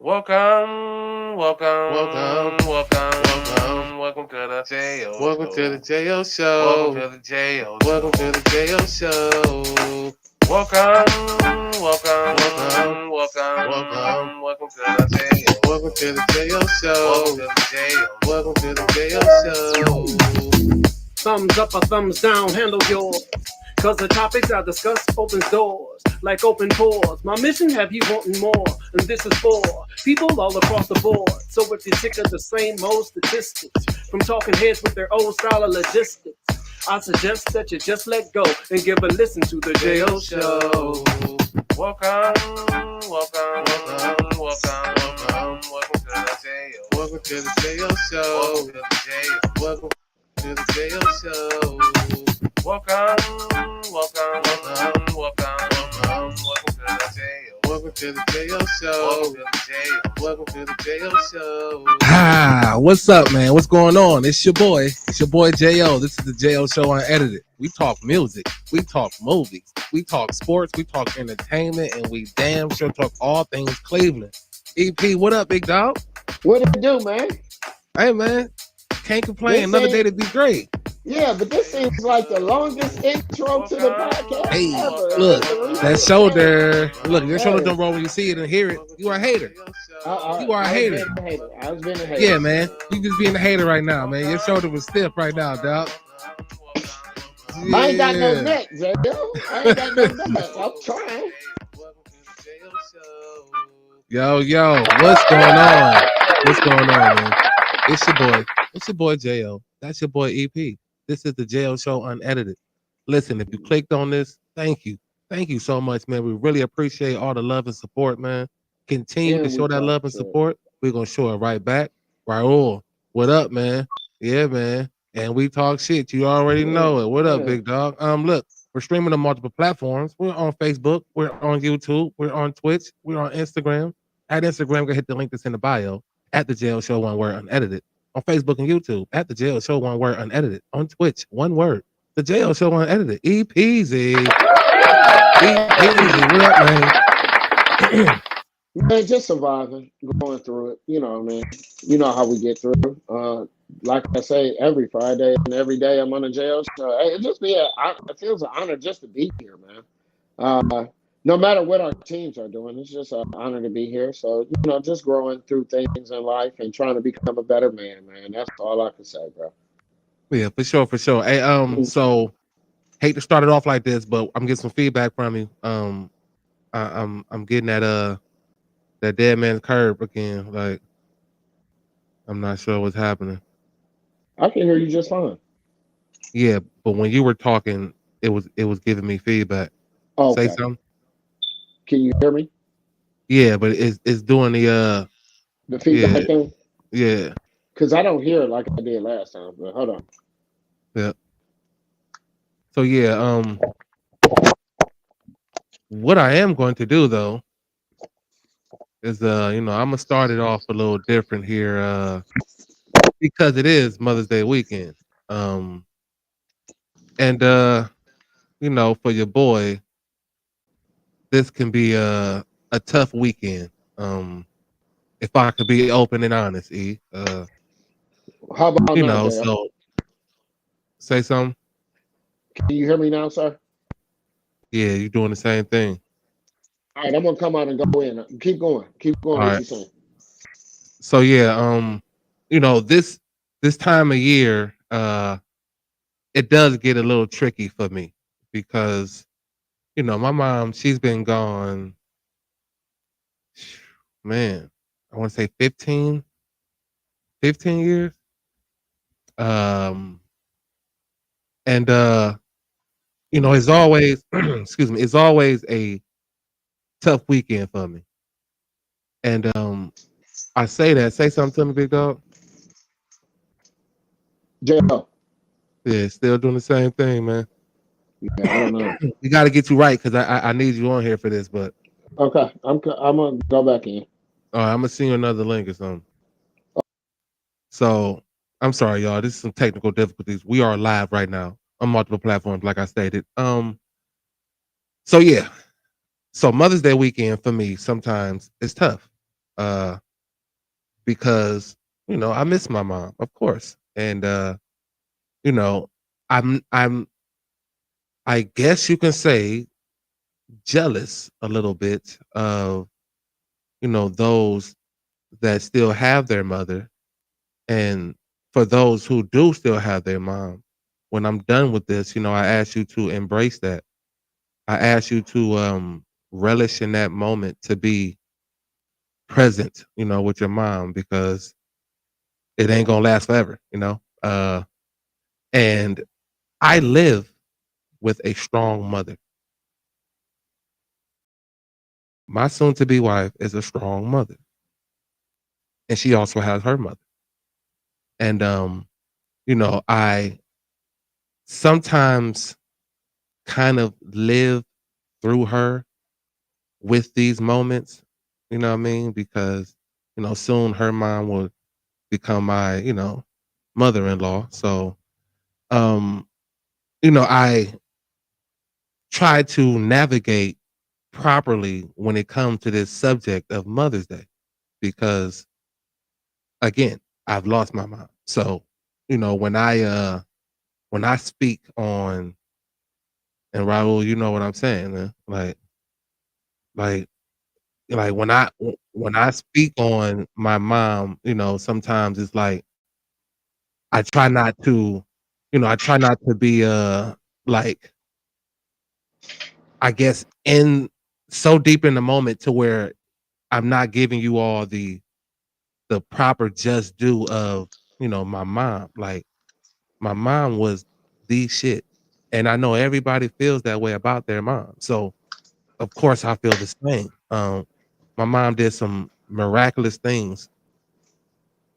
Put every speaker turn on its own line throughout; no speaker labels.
Welcome,
Welcome,
welcome,
welcome,
welcome, welcome to the J.O.
welcome to the
Show.
JO
Welcome
Show.
to the J.O.
Welcome to
Show.
the JO Show.
Welcome,
Welcome,
welcome,
welcome,
welcome, welcome to the J.O.
welcome to the
Show.
JO
Welcome
Show.
to the J.O.
Welcome to the JO Show.
Thumbs up or thumbs down, handle yours. Cause the topics I discuss opens doors, like open pores. My mission have you wanting more, and this is for people all across the board. So if you're sick of the same old statistics, from talking heads with their old style of logistics, I suggest that you just let go and give a listen to the
JO
JO
Show.
Show.
Welcome,
Welcome,
welcome,
welcome,
welcome to the J.O.
welcome to the JO
Welcome
Show.
to the J.O.
Welcome to the JO Show.
Welcome,
Welcome,
welcome,
welcome,
welcome to the J.O.
welcome to the JO
Welcome
Show.
to the J.O.
Welcome to the JO Show.
What's up, man? What's going on? It's your boy. It's your boy Jo. This is the Jo Show Unedited. We talk music, we talk movies, we talk sports, we talk entertainment, and we damn sure talk all things Cleveland. EP, what up, big dog?
What it do, man?
Hey, man, can't complain.
This
Another day
ain't
to be great.
yeah, but this seems like the longest intro to the podcast
Hey,
ever.
look, that
Hey,
shoulder, look, your shoulder
hey.
don't roll when you see it and hear it. You are a hater. You are a
I was
hater.
being a hater. I was being a hater.
Yeah, man. You just being a hater right now, man. Your shoulder was stiff right now, dog.
I ain't got no
Yeah.
neck, J. I ain't got no neck. I'm trying.
Yo, what's going on? What's going on, man? It's your boy. It's your boy Jo. That's your boy EP. This is the Jo Show Unedited. Listen, if you clicked on this, thank you. Thank you so much, man. We really appreciate all the love and support, man. Continue to
And we
show that
talk
love and
shit.
support. We're gonna show it right back. Raul, what up, man? Yeah, man. And we talk shit. You already
Yeah,
know it. What up,
yeah.
big dog? Look, we're streaming on multiple platforms. We're on Facebook, we're on YouTube, we're on Twitch, we're on Instagram. At Instagram, go hit the link that's in the bio at the Jail Show, one word unedited. On Facebook and YouTube, at the Jail Show, one word unedited. On Twitch, one word. The Jail Show unedited. Easy. Easy. What up, man?
Man, just surviving, going through it. You know, man. You know how we get through. Like I say, every Friday and every day I'm on a jail show. It just it feels an honor just to be here, man. No matter what our teams are doing, it's just an honor to be here. So, just growing through things in life and trying to become a better man. That's all I can say, bro.
Yeah, for sure, for sure. Hey, so hate to start it off like this, but I'm getting some feedback from you. I'm getting that dead man's curve again. Like, I'm not sure what's happening.
I can hear you just fine.
Yeah, but when you were talking, it was giving me feedback. Say
Okay.
something.
Can you hear me?
Yeah, but it's doing the
The
yeah,
feedback thing?
yeah,
Because I don't hear it like I did last time. But hold on.
yeah. So yeah, what I am going to do though is I'm gonna start it off a little different here, because it is Mother's Day weekend. Um and for your boy, this can be a tough weekend. If I could be open and honest,
How about now, JL?
so say something.
Can you hear me now, sir?
Yeah, you're doing the same thing.
All right, I'm going to come out and go in. Keep going. Keep
All
going. What
right.
you saying?
So yeah, this time of year, it does get a little tricky for me because my mom, she's been gone, man, I want to say 15 years. Um and it's always excuse me, it's always a tough weekend for me. And I say something to me, big dog.
JL.
Yeah, still doing the same thing, man.
Yeah, I don't know.
We got to get you right because I need you on here for this. But
Okay, I'm gonna go back in.
I'm gonna send you another link or something. So I'm sorry, y'all. This is some technical difficulties. We are live right now on multiple platforms, like I stated. So yeah. So Mother's Day weekend for me sometimes is tough. because I miss my mom, of course, and you know, I'm I guess you can say jealous a little bit of those that still have their mother, and for those who do still have their mom. When I'm done with this, I ask you to embrace that. I ask you to relish in that moment to be present, with your mom because it ain't gonna last forever. And I live with a strong mother. My soon to be wife is a strong mother, and she also has her mother. And I sometimes kind of live through her with these moments, you know what I mean? Because, soon her mom will become my, mother-in-law. So, um, I try to navigate properly when it comes to this subject of Mother's Day because again, I've lost my mom. So, when I speak on and Raul, you know what I'm saying, man. Like when I speak on my mom, sometimes it's like I try not to, I try not to be like I guess in so deep in the moment to where I'm not giving you all the proper just due of, my mom. Like my mom was the shit. And I know everybody feels that way about their mom. So of course I feel the same. My mom did some miraculous things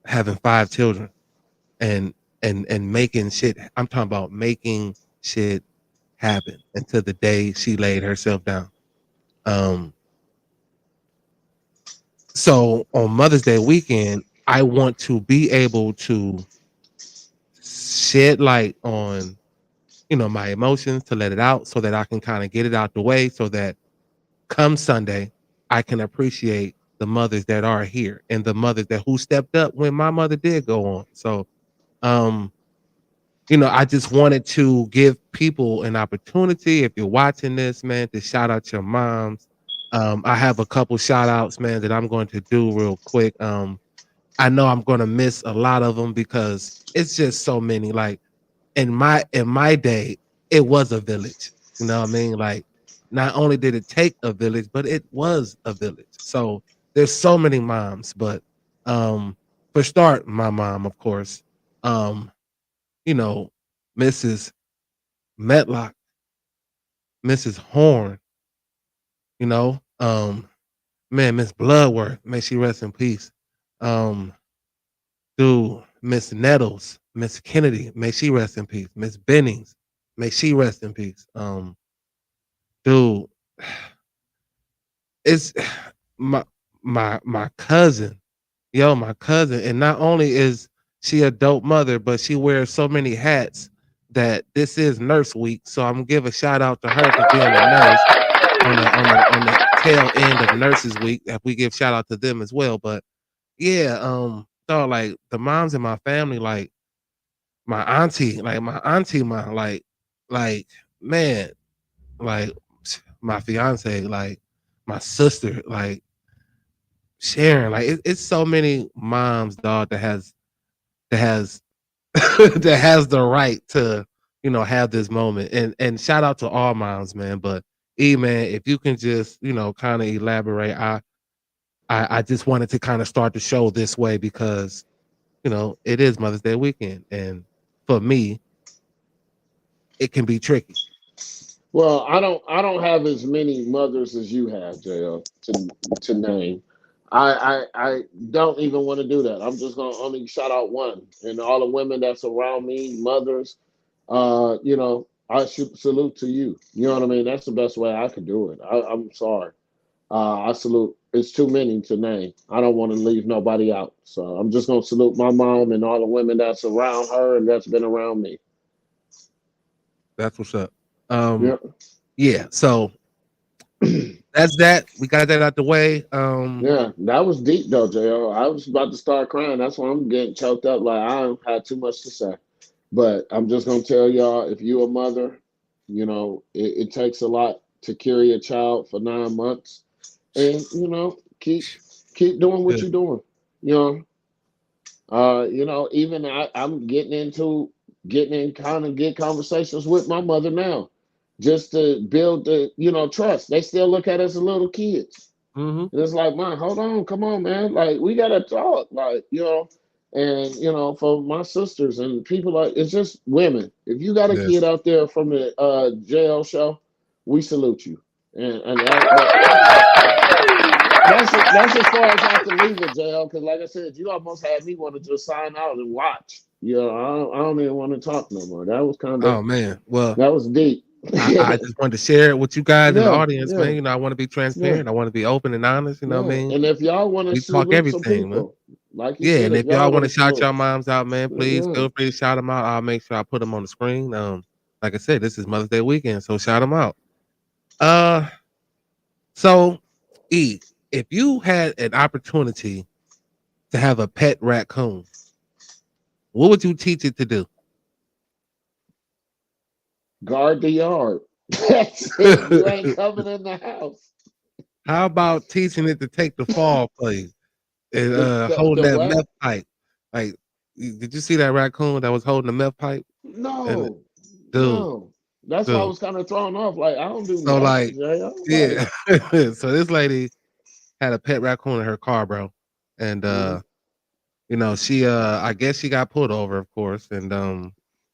having 5 children and and making shit. I'm talking about making shit happen until the day she laid herself down. Um, so on Mother's Day weekend, I want to be able to shed light on, my emotions to let it out so that I can kind of get it out the way so that come Sunday, I can appreciate the mothers that are here and the mothers that who stepped up when my mother did go on. So um I just wanted to give people an opportunity. If you're watching this, man, to shout out your moms. I have a couple shout outs, man, that I'm going to do real quick. I know I'm going to miss a lot of them because it's just so many. Like in my day, it was a village. You know what I mean? Like not only did it take a village, but it was a village. So there's so many moms, but for start, my mom, of course. Um, you know, Mrs. Metlock, Mrs. Horn, you know, man, Miss Bloodworth, may she rest in peace. Um, dude, Miss Nettles, Miss Kennedy, may she rest in peace. Miss Bennings, may she rest in peace. Dude, it's my cousin, my cousin, and not only is she a dope mother, but she wears so many hats that this is Nurse Week. So I'm gonna give a shout out to her for being a nurse on the tail end of Nurses Week. If we give shout out to them as well, but yeah, so like the moms in my family, like my auntie, like man, like my fiance, like my sister, like Sharon, like it's so many moms, dog, that has that has the right to have this moment and shout out to all moms, man. But man, if you can just kind of elaborate, I just wanted to kind of start the show this way because it is Mother's Day weekend, and for me it can be tricky.
Well, I don't have as many mothers as you have, JL, to name. I don't even want to do that. I'm just gonna only shout out one, and all the women that's around me, mothers. I should salute to you. You know what I mean? That's the best way I could do it. I'm sorry. I salute. It's too many to name. I don't want to leave nobody out. So I'm just gonna salute my mom and all the women that's around her and that's been around me.
That's what's up. um
Yeah.
yeah, so that's that. We got that out the way.
Yeah, that was deep though, JO. I was about to start crying. That's why I'm getting choked up. Like I don't have too much to say. But I'm just gonna tell y'all, if you're a mother, it takes a lot to carry a child for 9 months, and keep doing what
Good.
you're doing. You even I'm getting in kind of good conversations with my mother now, just to build the trust. They still look at us as little kids.
Mm-hmm.
And it's like, man, hold on, come on, man. Like, we gotta talk. Like, and for my sisters and people, like, it's just women. If you got a
Yes.
kid out there from the JL show, we salute you. And that's as far as I have to leave it, JL, because like I said, you almost had me want to just sign out and watch. I don't even want to talk no more. That was
Oh man. Well,
that was deep.
I just wanted to share it with you guys in the
Yeah,
audience,
yeah.
man. I want to be
Yeah.
transparent. I want to be open and honest. You know what I mean?
And if y'all want to
We talk
salute some
everything, man.
people, like you
Yeah,
said,
and if y'all want to shout
salute,
your moms out, man, please
yeah.
feel free to shout them out. I'll make sure I put them on the screen. Like I said, this is Mother's Day weekend, so shout them out. So E, if you had an opportunity to have a pet raccoon, what would you teach it to do?
Guard the yard. That's it. You ain't coming in the house.
How about teaching it to take the fall, please, and holding
The
that
what?
meth pipe? Like, did you see that raccoon that was holding the meth pipe? And
No,
dude,
no. That's why I
dude.
was kind of thrown off. Like, I don't do
So
nothing,
like,
Jay. I'm
yeah.
like,
So this lady had a pet raccoon in her car, bro, and she I guess she got pulled over, of course, and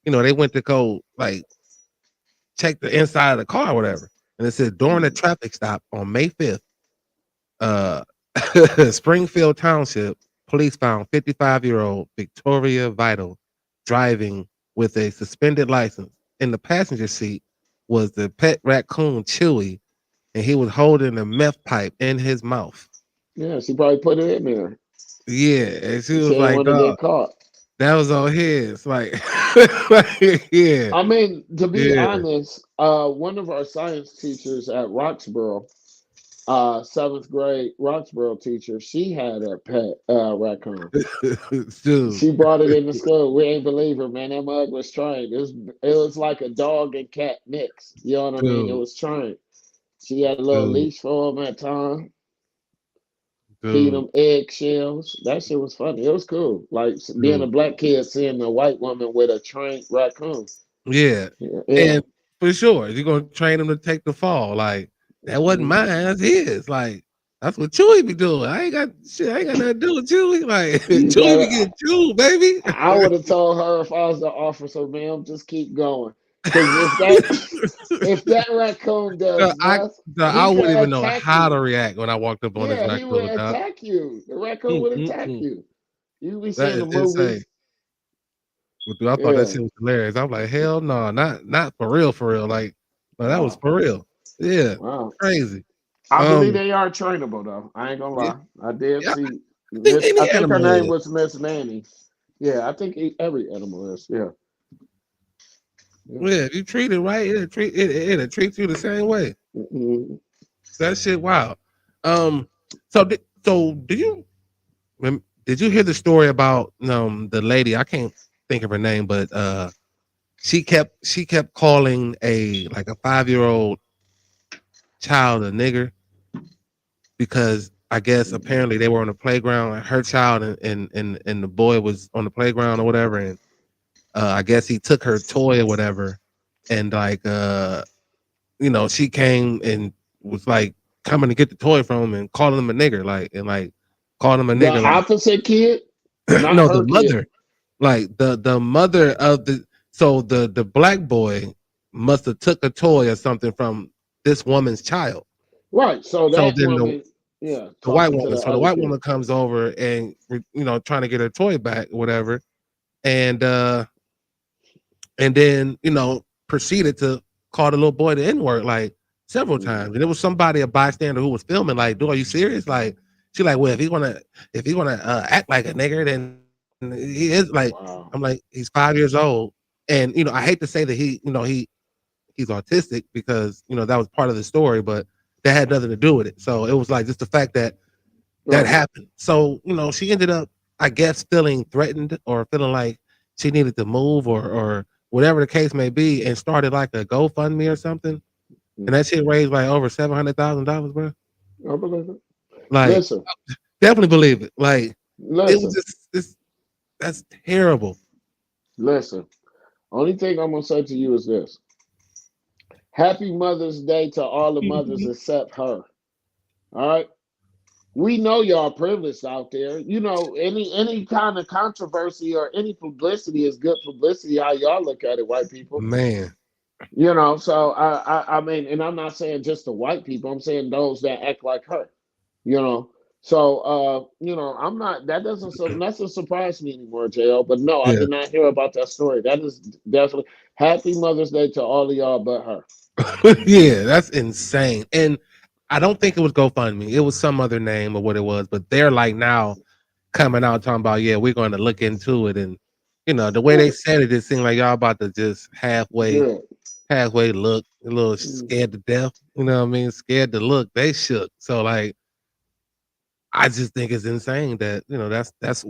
they went to go like check the inside of the car or whatever, and it said during a traffic stop on May 5th, Springfield Township police found 55-year-old Victoria Vital driving with a suspended license. In the passenger seat was the pet raccoon Chewy, and he was holding a meth pipe in his mouth.
yeah, she probably put it in there.
Yeah, and she
She
was
didn't
like,
want to get caught.
that was on his. Like, yeah,
I mean, to be
yeah.
honest, one of our science teachers at Roxborough, 7th grade Roxborough teacher, she had a pet raccoon.
Dude,
She brought it into school. We ain't believe her, man. That mug was trained. It was like a dog and cat mix. You know what I mean? It
dude,
was trained. She had a little
dude,
leash for him at time. Feed
dude.
them eggshells. That shit was funny. It was cool. Like being a
Dude.
black kid seeing a white woman with a trained raccoon.
Yeah,
Yeah.
and for sure, you're gonna train him to take the fall. Like that wasn't mine, that's his. Like that's what Chewy be doing. I ain't got nothing to do with Chewy. Like Chewy be getting chewed, baby.
I would have told her if I was the officer, ma'am, just keep going. Because if that raccoon does
I wouldn't even know
attack
how to
you.
react when I walked up on this
Yeah, he would
raccoon. Dog.
attack you. The raccoon would attack you. You be
That
seeing the
is insane.
movies.
But dude, I thought that
Yeah.
shit was hilarious. I'm like, hell no, not for real, for real. Like, no, that was
Wow.
for real. Yeah,
Wow.
crazy.
I believe they are trainable though. I ain't gonna lie. I did see. I think her name was Miss Nanny. Yeah, I think every animal is. Yeah.
Yeah, if you treat it right, it'll treat you the same way.
Mhm.
That shit wild. So did you hear the story about the lady? I can't think of her name, but she kept calling a 5-year-old child a nigger because I guess apparently they were on the playground. Her child and the boy was on the playground or whatever, and I guess he took her toy or whatever, and she came and was like coming to get the toy from him and calling him a nigger, calling him a
The
nigger.
opposite kid? Not
No,
her
the mother,
kid.
like the mother of the black boy must have took a toy or something from this woman's child.
Right. So that
then
woman, yeah.
The white
talking to
woman,
the
so the
other
white
kid.
woman comes over and trying to get her toy back, or whatever, and then proceeded to call the little boy the N-word like several times, and there was a bystander who was filming. Like, dude, are you serious? Like, she like, well, if he wanna act like a nigger, then he is like.
Wow.
I'm like, he's 5 years old, and I hate to say that he's autistic because that was part of the story, but that had nothing to do with it. So it was like just the fact that that
Right.
happened. So, she ended up, I guess, feeling threatened or feeling like she needed to move or whatever the case may be, and started like a GoFundMe or something. And that shit raised like over $700,000, bro.
I believe it.
Like,
Listen,
definitely believe it. Like, it was
listen,
that's terrible.
listen. Only thing I'm gonna say to you is this: Happy Mother's Day to all the mothers except her. All right. We know y'all privileged out there. You know, any kind of controversy or any publicity is good publicity. How y'all look at it, white people.
Man.
You know, so I mean, and I'm not saying just the white people. I'm saying those that act like her. You know, so I'm not. Doesn't surprise me anymore, Jo. But no, I
Yeah.
did not hear about that story. That is definitely Happy Mother's Day to all of y'all but her.
Yeah, that's insane. And I don't think it was GoFundMe. It was some other name or what it was, but they're like now coming out talking about, yeah, we're going to look into it. And the way they said it, it seemed like y'all about to just halfway look, a little scared to death. You know what I mean? Scared to look. They shook. So like, I just think it's insane that that's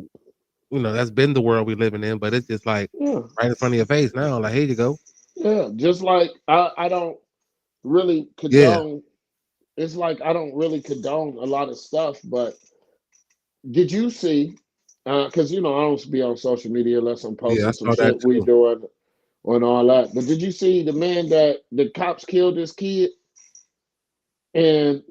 been the world we living in, but it's just like
Yeah,
right in front of your face now. Like, here you go.
yeah. Just like I don't really
Yeah,
condone. It's like I don't really condone a lot of stuff, but did you see? Because I don't be on social media unless I'm
yeah, I
posting some
saw that
shit we
too.
doing and all that. But did you see the man that the cops killed his kid and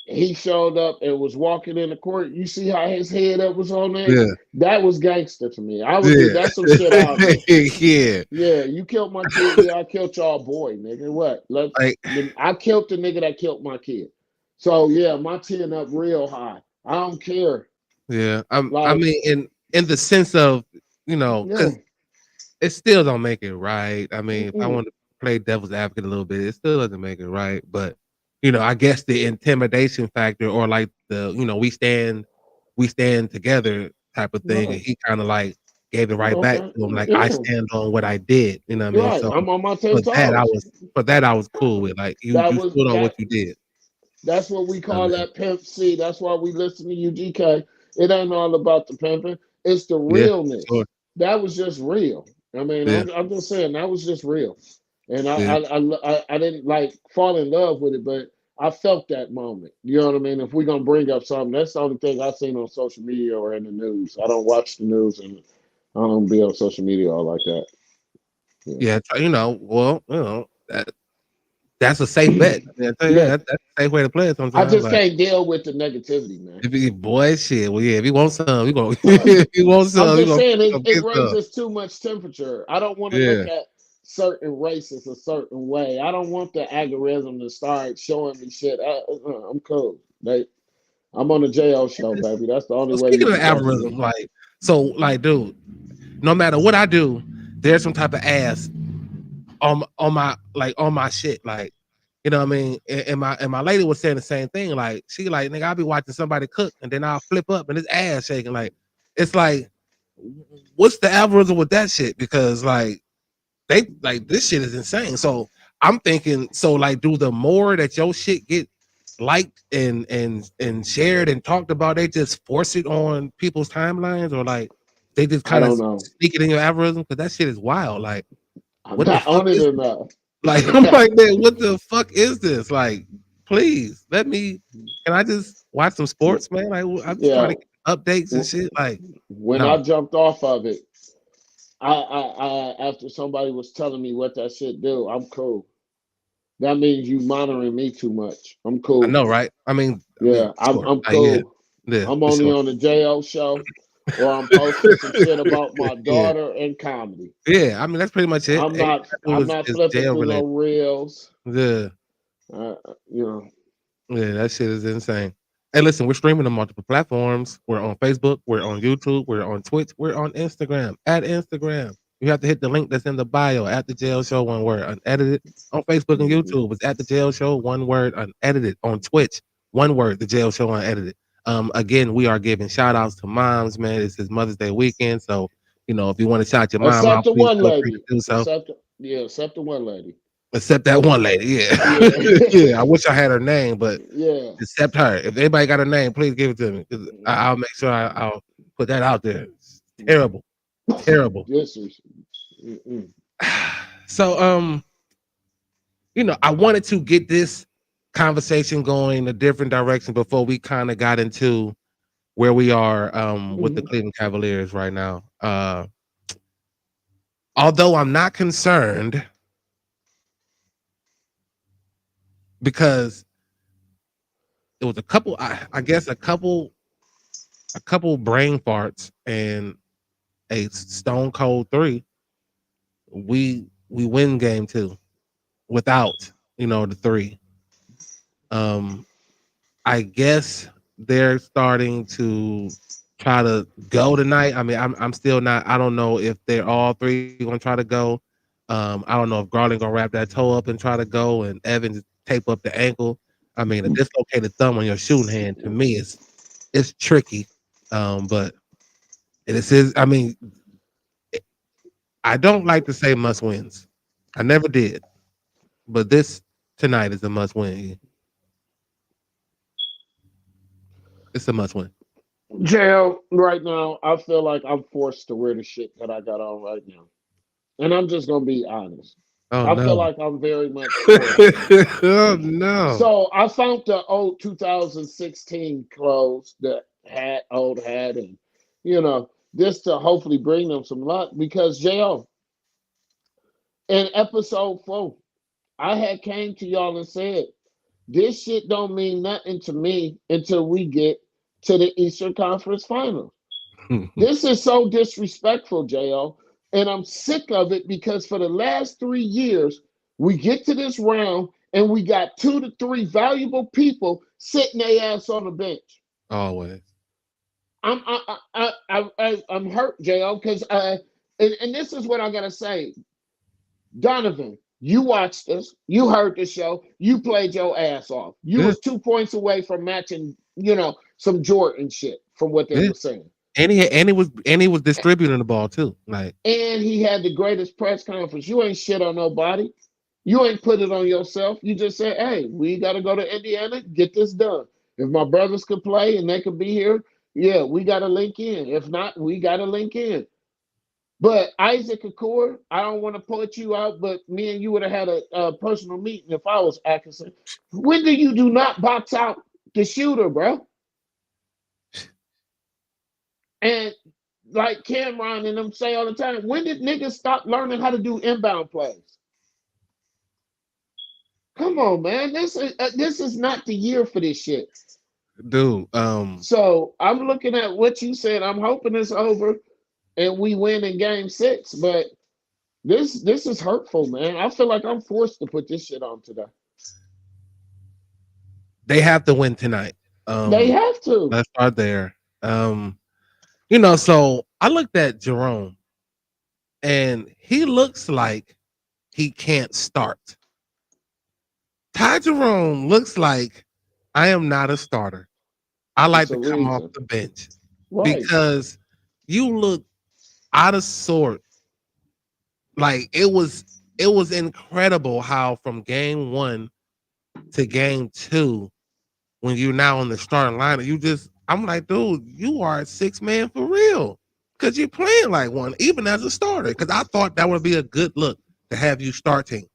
he showed up and was walking in the court? You see how his head up was on there?
Yeah,
That was gangster to me.
yeah,
That's some shit I'll do.
yeah.
Yeah, you killed my kid. Yeah, I killed y'all boy, nigga. What?
Like,
I killed the nigga that killed my kid. So yeah, my chin up real high. I don't care.
yeah. I
Like,
mean, in the sense of,
yeah,
because it still don't make it right. I mean, if I
mm-mm,
want to play devil's advocate a little bit, it still doesn't make it right. But I guess the intimidation factor, or like the we stand together type of thing, and
right.
he kind of like gave it right back
Okay,
to him. Like, I
yeah,
stand on what I did. You know what I mean?
right.
So
I'm on my
for
10
that,
toes.
I was cool with. Like, you
That
you
was
stood on what
that.
you did.
That's what we
I
call
mean,
that pimp C. That's why we listen to UGK. It ain't all about the pimping. It's the
yeah, for sure.
realness. That was just real. I mean,
Yeah,
I'm just saying that was just real. And
yeah,
I didn't like fall in love with it, but I felt that moment. You know what I mean? If we're gonna bring up something, that's the only thing I've seen on social media or in the news. I don't watch the news and I don't be on social media all like that. Yeah.
yeah. Well, that's a safe bet. I mean, I tell you that,
Yeah.
that's a safe way to play it
I
sometimes.
just
Like,
can't deal with the negativity, man.
if he boy shit, well, yeah, if he wants some, we gonna if he wants
I'm
some, we
just
gonna
saying
go
it
get some.
raises too much temperature. I don't want to look
Yeah,
at certain races a certain way. I don't want the algorithm to start showing me shit. I'm cool. I'm on the JO show, baby. That's the only
so
way you
speaking of
can
the
talk to me.
algorithm, like, dude, no matter what I do, there's some type of ass on my shit. Like, you know what I mean? And my lady was saying the same thing. Like, she like, nigga, I'll be watching somebody cook and then I'll flip up and his ass shaking. Like, it's like, what's the algorithm with that shit? Because like, they like, this shit is insane. So I'm thinking, so like, do the more that your shit get liked and shared and talked about, they just force it on people's timelines, or like they just
I
kind of
don't know.
sneak it in your algorithm? Because that shit is wild. Like,
I'm
what the
not
fuck
on it
is
enough.
like? I'm like, man, what the fuck is this? Like, please let me. Can I just watch some sports, man? Like, I'm just trying
Yeah.
to get updates and shit. Like,
When I
no,
jumped off of it, I after somebody was telling me what that shit do, I'm cool. That means you monitoring me too much. I'm
I
cool.
know, right? I mean,
Yeah, I'm
sure,
I'm
yeah,
cool.
yeah,
I'm
for
only
sure.
on the JO show or I'm posting some shit about my
Yeah,
daughter and comedy.
yeah. I mean, that's pretty much it.
I'm
Everything
not I'm not
is
flipping
jail
through no
related.
reels.
Yeah.
Uh, you know,
Yeah, that shit is insane. Hey, listen, we're streaming on multiple platforms. We're on Facebook, we're on YouTube, we're on Twitch, we're on Instagram. At Instagram, you have to hit the link that's in the bio at the Jail Show, one word, unedited. On Facebook and YouTube, it's at the Jail Show, one word, unedited. On Twitch, one word, the Jail Show, unedited. Again, we are giving shout outs to moms, man. This is Mother's Day weekend, so if you want to shout your mom
except
out,
the
please
one
feel free to
lady.
do so.
Except the one lady.
Except that one lady, yeah.
Yeah.
Yeah, I wish I had her name, but
Yeah.
except her. If anybody got a name, please give it to me. 'Cause I'll make sure I'll put that out there. It's terrible. Terrible.
Mm-mm.
So I wanted to get this conversation going in a different direction before we kind of got into where we are with the Cleveland Cavaliers right now. Although I'm not concerned because it was a couple, I guess a couple brain farts and a stone cold 3. We win game 2 without the 3. I guess they're starting to try to go tonight. I mean, I'm still not. I don't know if they're all 3 gonna try to go. I don't know if Garland gonna wrap that toe up and try to go, and Evans tape up the ankle. I mean, a dislocated thumb on your shooting hand to me it's tricky. But it is. I mean, I don't like to say must wins. I never did, but this tonight is a must win. It's a must win.
JL, right now, I feel like I'm forced to wear the shit that I got on right now. And I'm just gonna be honest.
Oh
I feel
no!
like I'm very much forced.
Oh no!
So I found the old 2016 clothes, the old hat, and just to hopefully bring them some luck. Because JL, in episode 4, I had came to y'all and said, this shit don't mean nothing to me until we get to the Eastern Conference Finals. This is so disrespectful, JL. And I'm sick of it because for the last 3 years, we get to this round and we got 2 to 3 valuable people sitting their ass on the bench.
Always.
I'm hurt, JL, because and this is what I gotta say. Donovan, you watched us, you heard the show, you played your ass off. You was 2 points away from matching, some Jordan shit from what they were saying.
And he was distributing the ball too. And
he had the greatest press conference. You ain't shit on nobody. You ain't put it on yourself. You just said, hey, we gotta go to Indiana, get this done. If my brothers could play and they could be here, yeah, we gotta link in. If not, we gotta link in. But Isaac Okoro, I don't want to put you out, but me and you would have had a personal meeting if I was Atkinson. When do not box out the shooter, bro? And like Cameron and them say all the time, when did niggas stop learning how to do inbound plays? Come on, man. This is not the year for this shit.
Dude.
So I'm looking at what you said. I'm hoping it's over and we win in game 6, but this is hurtful, man. I feel like I'm forced to put this shit on today.
They have to win tonight.
They have to.
Let's start there. So I looked at Jerome and he looks like he can't start. Ty Jerome looks like I am not a starter. I like to come off the bench because you look out of sort. Like it was incredible how from game 1 to game 2, when you're now on the starting lineup, I'm like, dude, you are a 6-man for real. Because you're playing like one, even as a starter. Because I thought that would be a good look to have you starting.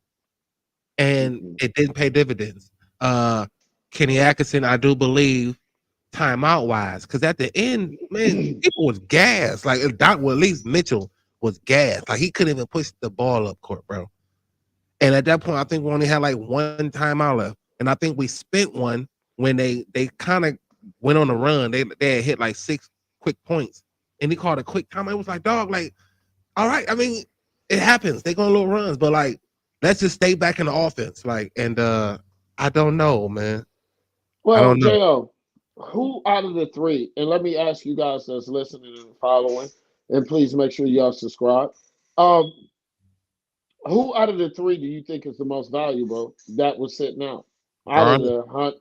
And it didn't pay dividends. Kenny Atkinson, I do believe, timeout wise, because at the end, man, people was gassed. Like at least Mitchell was gassed. Like he couldn't even push the ball up court, bro. And at that point, I think we only had like 1 timeout left. And I think we spent one when they kind of went on a run. They had hit like 6 quick points. And he called a quick timeout. It was like, dog, like, all right. I mean, it happens. They go on little runs, but like, let's just stay back in the offense. Like, and I don't know, man.
Well, JL, who out of the 3, and let me ask you guys that's listening and following, and please make sure y'all subscribe. Who out of the 3 do you think is the most valuable that was sitting out? Out of the hunt.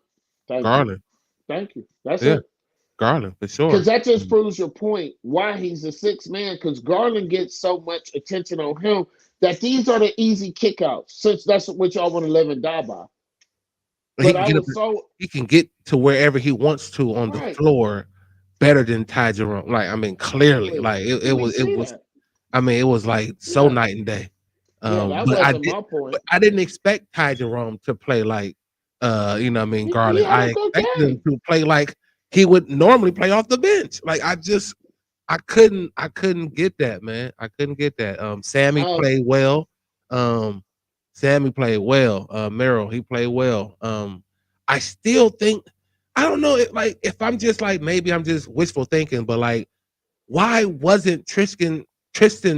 Garland.
Thank you. That's it.
Garland, for sure.
Because that just proves your point why he's a 6-man, because Garland gets so much attention on him that these are the easy kickouts, since that's what y'all want to live and die by.
He
But
can
I
get up,
was so
he can get to wherever he wants to on the
right.
floor better than Ty Jerome. Like, I mean, clearly,
Exactly.
like it
We
was,
see that.
I mean, it was like so
Yeah.
night and day.
Yeah, that
But
wasn't my point.
but I didn't expect Ty Jerome to play like, you know what I mean,
He
Garland.
had
I
a good
expected him
game.
to play like he would normally play off the bench. Like, I couldn't get that, man. I couldn't get that. Sammy
Uh,
played well. Sammy played well. Merrill, he played well. I still think, I don't know, like if I'm just like, maybe I'm just wishful thinking, but like, why wasn't Tristan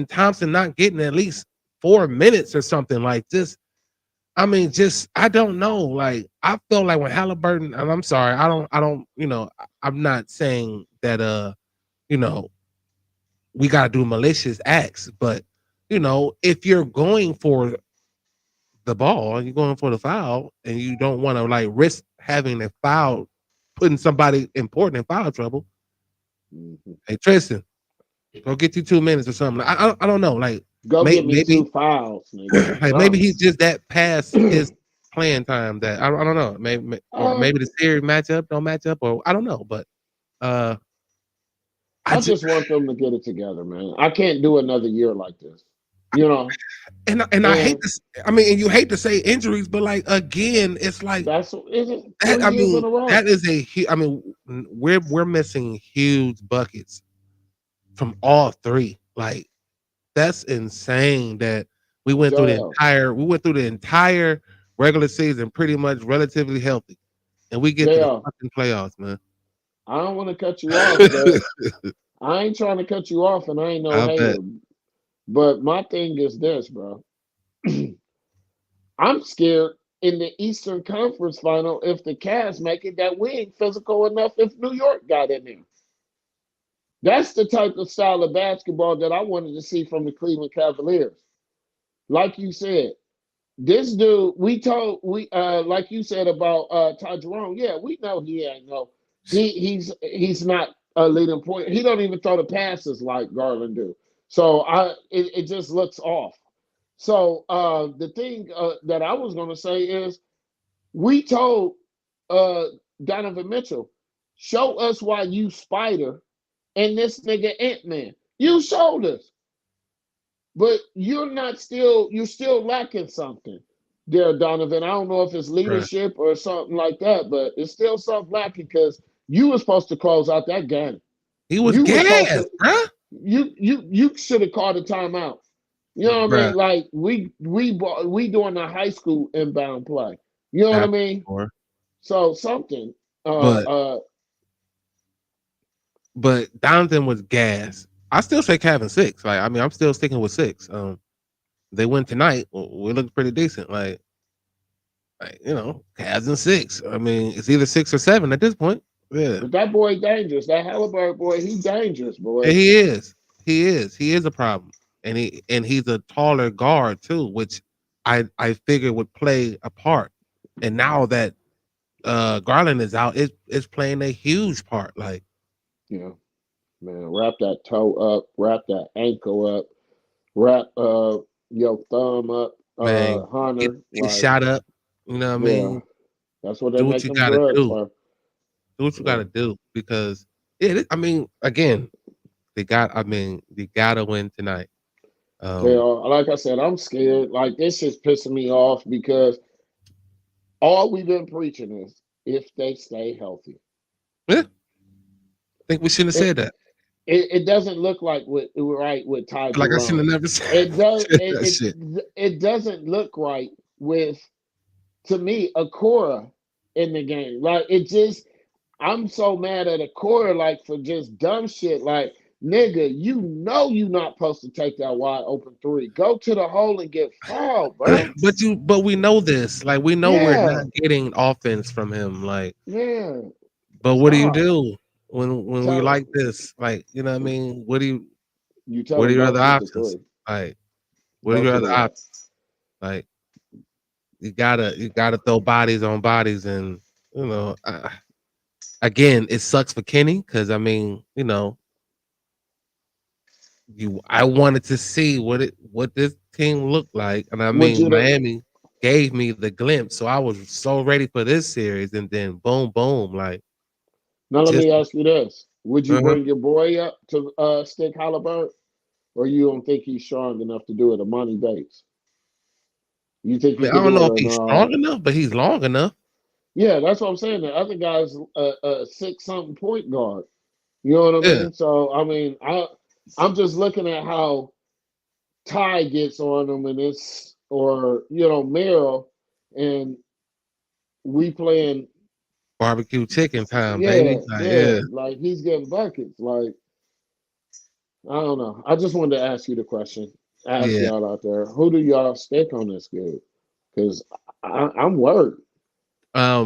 Thompson not getting at least 4 minutes or something like this? I mean, just I don't know. Like, I felt like when Halliburton, and I'm sorry, I don't, I'm not saying that you know, we gotta do malicious acts, but if you're going for the ball, you're going for the foul, and you don't want to like risk having a foul, putting somebody important in foul trouble.
mhm.
Hey Tristan, go get you 2 minutes or something. I don't know. Like
Go get me
maybe
2 fouls, nigga.
like maybe he's just that past his playing time that I don't know. Or
Uh,
maybe the series matchup don't match up, or I don't know. But I
I
just
just want them to get it together, man. I can't do another year like this. You know,
and I hate
and
this. I mean, and you hate to say injuries, but like again, it's like
that's is it
that.
3
I
years
mean,
in a row.
that is I mean, we're missing huge buckets from all three. Like that's insane that we went through
Joel,
the entire regular season pretty much relatively healthy, and we get to the
JL,
fucking playoffs, man.
I don't want to cut you off, but I ain't trying to cut you off, and I ain't no
I bet.
hater. But my thing is this, bro. I'm scared in the Eastern Conference Final if the Cavs make it that we ain't physical enough if New York got in there. That's the type of style of basketball that I wanted to see from the Cleveland Cavaliers. Like you said, this dude, we like you said about Ty Jerome. Yeah, we know he ain't no he's not a leading point. He don't even throw the passes like Garland do. So it just looks off. So the thing that I was gonna say is we told uh Donovan Mitchell, show us why you Spider and this nigga Ant-Man. You showed us. But you're still lacking something there, Donovan. I don't know if it's
Right.
leadership or something like that, but it's still something lacking because you were supposed to close out that game.
He was
You were supposed
gassed,
to
bruh.
you should have called a timeout. You know what I
Bruh.
mean? Like we doing a high school inbound play. You know what I mean?
Or-
So something.
But but Donovan was gas. I still say Kevin 6. Like, I mean, I'm still sticking with 6. They win tonight. We look pretty decent. Like Cavs and 6. I mean, it's either 6 or 7 at this point. Yeah,
but that boy dangerous. That Halliburton boy, he dangerous, boy.
and he is. He is a problem, and he's a taller guard too, which I figured would play a part. And now that Garland is out, it's playing a huge part. Like,
Yeah. Man, wrap that toe up, wrap that ankle up, wrap your thumb up,
man,
Hunter.
get
Like,
shot up. You know what I
yeah,
mean?
that's what they
Do what
make
you
them
gotta
drugs
do.
for.
Do what you
Yeah.
gotta do because I mean, again, you gotta win tonight.
Like I said, I'm scared. Like this is pissing me off because all we've been preaching is if they stay healthy.
Yeah, I think we shouldn't have said that.
It doesn't look like with Ty
Like I shouldn't
Jerome.
have never said
It does
that shit.
it doesn't look right with, to me, Akora in the game. Like it just, I'm so mad at Akora like for just dumb shit. Like nigga, you not supposed to take that wide open three. Go to the hole and get fouled, bro.
But we know this. Like we know we're
Yeah,
not getting offense from him. Like,
yeah.
but what do you
Stop.
do when we
Tell
like this? Like, you know what I mean?
you tell
What are
him
your
don't
other
shoot the
options?
three.
Like, what are
Go
your
to
other
the wall.
options? Like, you gotta throw bodies on bodies, and again, it sucks for Kenny because I mean, I wanted to see what this team looked like. And I
Would
mean,
you?
Miami gave me the glimpse, so I was so ready for this series, and then boom, boom, like
Now let
just
me ask you this: would you
uh-huh.
bring your boy up to stick Halliburton, or you don't think he's strong enough to do it? Amani Bates, you think
I
he
mean, I
could
don't
do
know
it?
if he's strong enough, but he's long enough.
Yeah, that's what I'm saying. The other guy's a 6-something point guard. You know what I
Yeah.
mean? So I mean, I'm just looking at how Ty gets on him and it's or Merrill and we playing
Barbecue chicken time,
yeah,
baby. Like,
yeah,
yeah.
like he's getting buckets. Like, I don't know. I just wanted to ask you the question. Ask
Yeah.
y'all out there. Who do y'all stick on this game? Because I'm worried.
I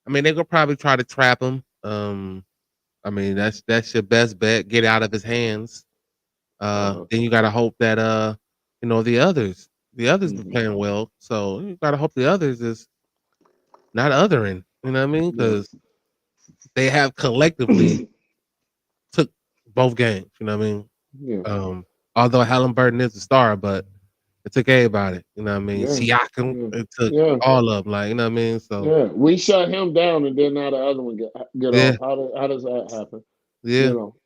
mean, they're gonna probably try to trap him. I mean, that's your best bet. Get out of his hands.
Uh,
Then you gotta hope that the others be
mhm,
playing well. So you gotta hope the others is not othering. You know what I mean?
yeah.
Because they have collectively took both games. You know what I mean?
Yeah,
Although Halliburton is the star, but it took everybody. You know what I mean?
yeah,
Siakam,
yeah,
it took
yeah,
all of them. Like, you know what I mean? So
yeah. We shut him down, and then now the other one get
yeah,
off. How does that happen? You
yeah.
know,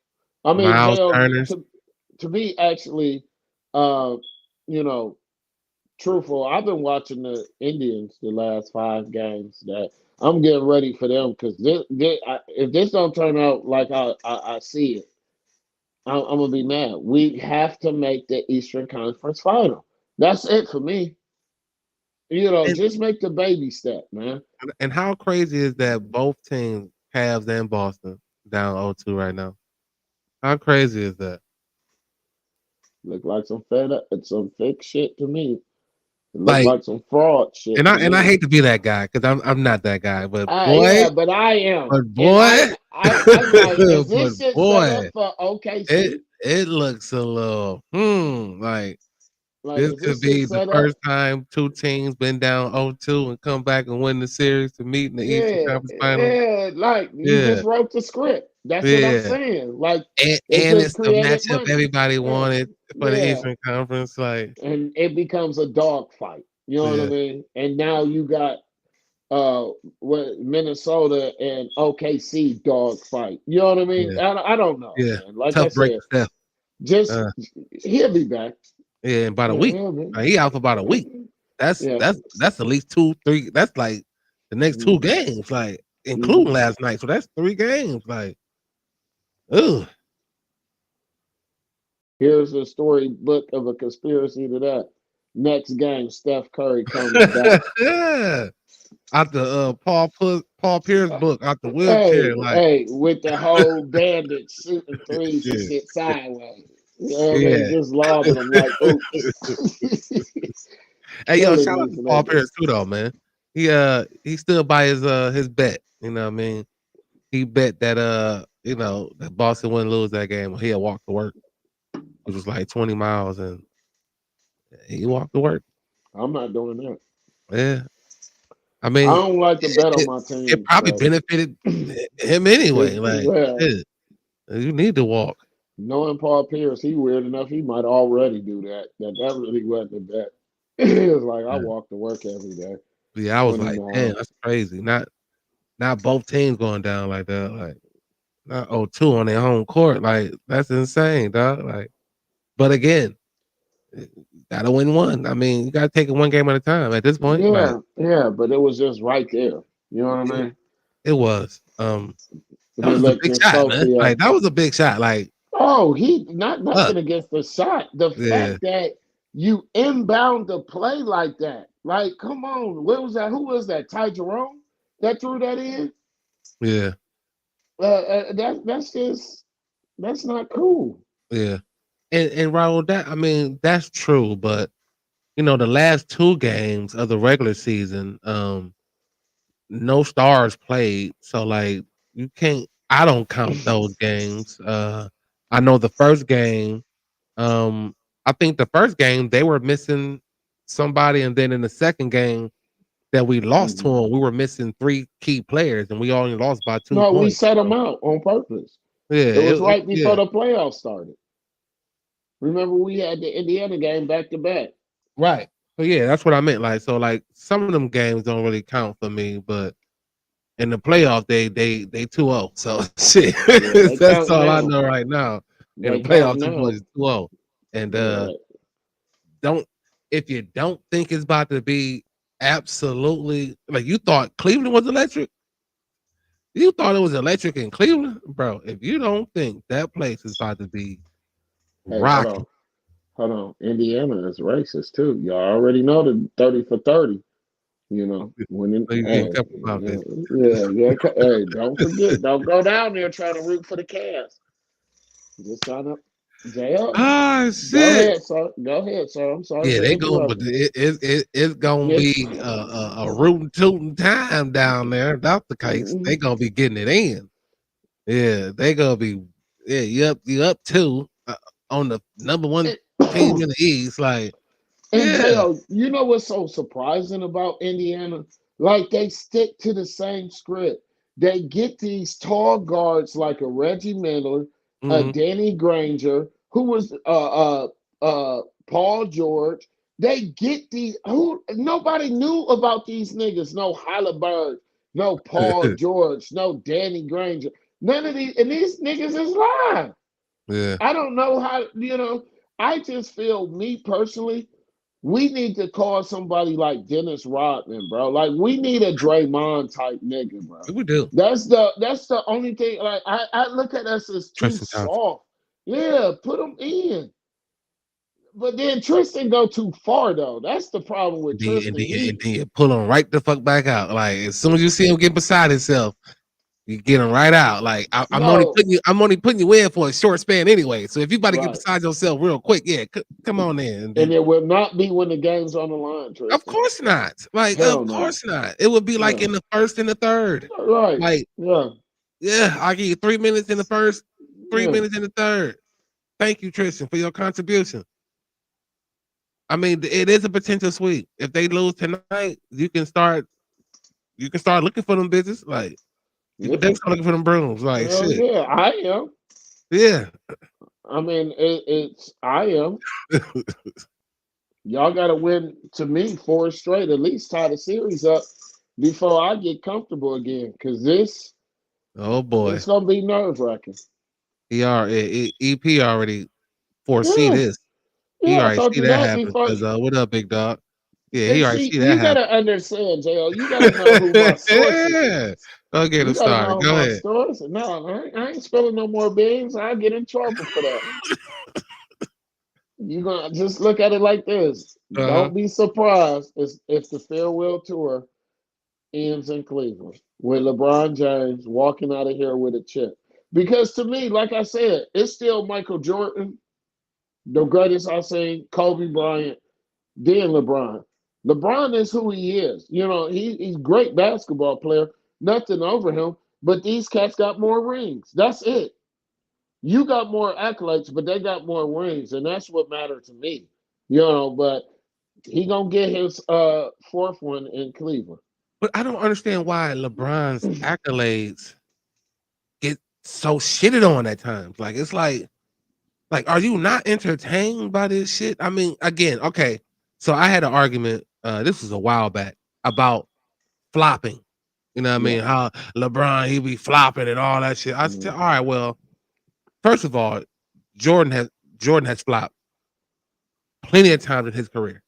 I mean,
Miles
Jail
Turner's.
to be actually, uh, you know, truthful. I've been watching the Indians the last 5 games. That I'm getting ready for them because if this don't turn out like I see it, I'm gonna be mad. We have to make the Eastern Conference Final. That's it for me.
And,
Just make the baby step, man.
and how crazy is that both teams, Cavs and Boston, down 0-2 right now? How crazy is that?
Look like some some fake shit to me. It look
Like,
like some fraud shit
and
to
I
me.
hate to be that guy because I'm not that guy, but boy,
Yeah, but I am,
but
and
boy,
I'm like, is
but
this shit set up
boy,
for
it
OKC?
it looks a little like
Like,
this
is
could
this shit
be the
set up?
first time two teams been down 0-2 and come back and win the series to meet in the Eastern
Yeah,
Conference Finals.
yeah. Like you
Yeah,
just wrote the script. That's what I'm
yeah,
saying. Like it
and
just
it's the
created
matchup
money.
everybody
Yeah,
wanted for the
yeah.
Eastern Conference. Like,
And it becomes a dog fight. You know what I
yeah,
mean? And now you got what Minnesota and OKC dog fight. You know what I mean?
yeah,
I don't know,
yeah.
man. Like I
Tough break
said,
for Steph.
just
Uh,
he'll be back.
yeah, in about a
Yeah,
week.
he'll be.
He out for about a week. That's
Yeah.
that's that's at least 2, 3. That's like the next 2 games, like including
Mm-hmm.
last night. So that's 3 games. Like, ugh.
Here's a storybook of a conspiracy to that. Next game, Steph Curry comes back.
Yeah. Out the Paul Pierce book, out the
Hey,
wheelchair, like
hey, with the whole bandit shooting threes and
yeah,
shit sideways. You know what I mean?
yeah.
Just lobbing them like oops.
Hey, yo,
Killing
shout out
these
to Paul
niggas.
Pierce too, though, man. He stood by his bet. You know what I mean? He bet that that Boston wouldn't lose that game. He had walked to work. It was like 20 miles, and he walked to work.
I'm not doing that.
Yeah, I
I
mean,
don't like to
it,
bet on
it,
my
it
team,
probably
but
benefited him anyway. Like,
yeah,
shit, you need to walk.
knowing Paul Pierce, he weird enough. He might already do that. That really wasn't a bet. It was like I
Yeah,
walk to work every day,
yeah, I was
20
like, damn,
miles.
that's crazy. Not both teams going down like that. Like, not 0-2 on their home court. Like, that's insane, dog. Like, but again, you gotta win one. I mean, you gotta take it one game at a time at this point. Like,
Yeah, yeah, but it was just right there. You know what I
it,
mean?
it was. That
They
was a
let
big
your
shot, man.
Sophie
Like, that was a big shot. Like,
Oh, he not
fuck.
nothing against the shot. The
Yeah,
fact that you inbound the play like that. Like, come on. Where was that? Who was that? Ty Jerome that threw that in?
yeah,
That's not cool.
yeah. And Raul, that I mean, that's true, but the last 2 games of the regular season, no stars played. So like you can't I don't count those games. I know the first game, I think the first game they were missing somebody, and then in the second game that we lost to
Mhm.
them, we were missing 3 key players, and we only lost by two
No, we
points.
set
So
them out on purpose.
yeah,
It was right before
yeah,
the playoffs started. Remember, we had the Indiana game back to back.
Right. So yeah, that's what I meant. Like, so like some of them games don't really count for me, but in the playoff they 2-0. So shit.
Yeah, they
That's
count
all I
now.
know right now. In the
They
playoffs,
count
them
now.
boys is 2-0. And
Right.
don't if you don't think it's about to be absolutely like you thought Cleveland was electric. You thought it was electric in Cleveland, bro. If you don't think that place is about to be
Hey, hold
rocking,
on. Hold on. Indiana is racist too. Y'all already know the 30 for 30. You know, winning.
so you
Hey,
getting couple about
yeah,
this.
yeah. Hey, don't forget. Don't go down there trying to root for the Cavs. Just sign up. JL.
Ah
Go
shit.
ahead, sir. Go ahead, sir. I'm sorry
Yeah,
for
they go, but
interrupting.
it's gonna be a rootin' tootin' time down there. If that's the case, they gonna be getting it in. Yeah, they gonna be. Yeah, you up two on the number one team in the East. Like,
And
yeah,
JL, you know what's so surprising about Indiana? Like they stick to the same script. They get these tall guards like a Reggie Miller, a
mhm.
Danny Granger, who was Paul George. They get these who nobody knew about these niggas. No Halliburton, no Paul George, no Danny Granger. None of these and these niggas is live.
yeah.
I don't know how, I just feel me personally, we need to call somebody like Dennis Rodman, bro. Like we need a Draymond type nigga, bro.
We do.
That's the only thing. Like I look at us as too
Tristan Thompson.
soft. Yeah, put them in. But then Tristan go too far though. That's the problem with Tristan.
And then you pull him right the fuck back out. Like as soon as you see him get beside himself, you get him right out. Like I'm only putting you in for a short span anyway. So if you about to get beside yourself real quick, yeah, come on in.
And it will not be when the game's on the line, Tristan.
Of course not. Like of course not. It would be like in the first and the third.
Right.
Like yeah, I'll give you 3 minutes in the first, 3 minutes in the third. Thank you, Tristan, for your contribution. I mean, it is a potential sweep. If they lose tonight, you can start looking for them bitches. Like you can start looking for them brooms. Like shit.
Yeah, I am.
Yeah.
I mean, I am. Y'all got to win, to me, 4 straight, at least tie the series up before I get comfortable again. Because this,
oh boy,
it's going to be nerve-wracking.
EP already foresee this. He already see that happen. Because what up, big dog? Yeah, he already see that happen.
You got to understand, JL. You got to know who my source is.
Go get him started. Go ahead.
No, I ain't spilling no more beans. I'll get in trouble for that. You're going to just look at it like this. Don't be surprised if the farewell tour ends in Cleveland with LeBron James walking out of here with a chip. Because to me, like I said, it's still Michael Jordan, the greatest I've seen, Kobe Bryant, then LeBron. LeBron is who he is. He's a great basketball player, nothing over him, but these cats got more rings. That's it. You got more accolades, but they got more rings, and that's what mattered to me. But he gonna get his 4th one in Cleveland.
But I don't understand why LeBron's accolades get so shitted on at times. Like it's like are you not entertained by this shit? I mean, again, okay. So I had an argument. This was a while back about flopping. You know what I mean? How LeBron he be flopping and all that shit. I said, all right, well. First of all, Jordan has flopped plenty of times in his career.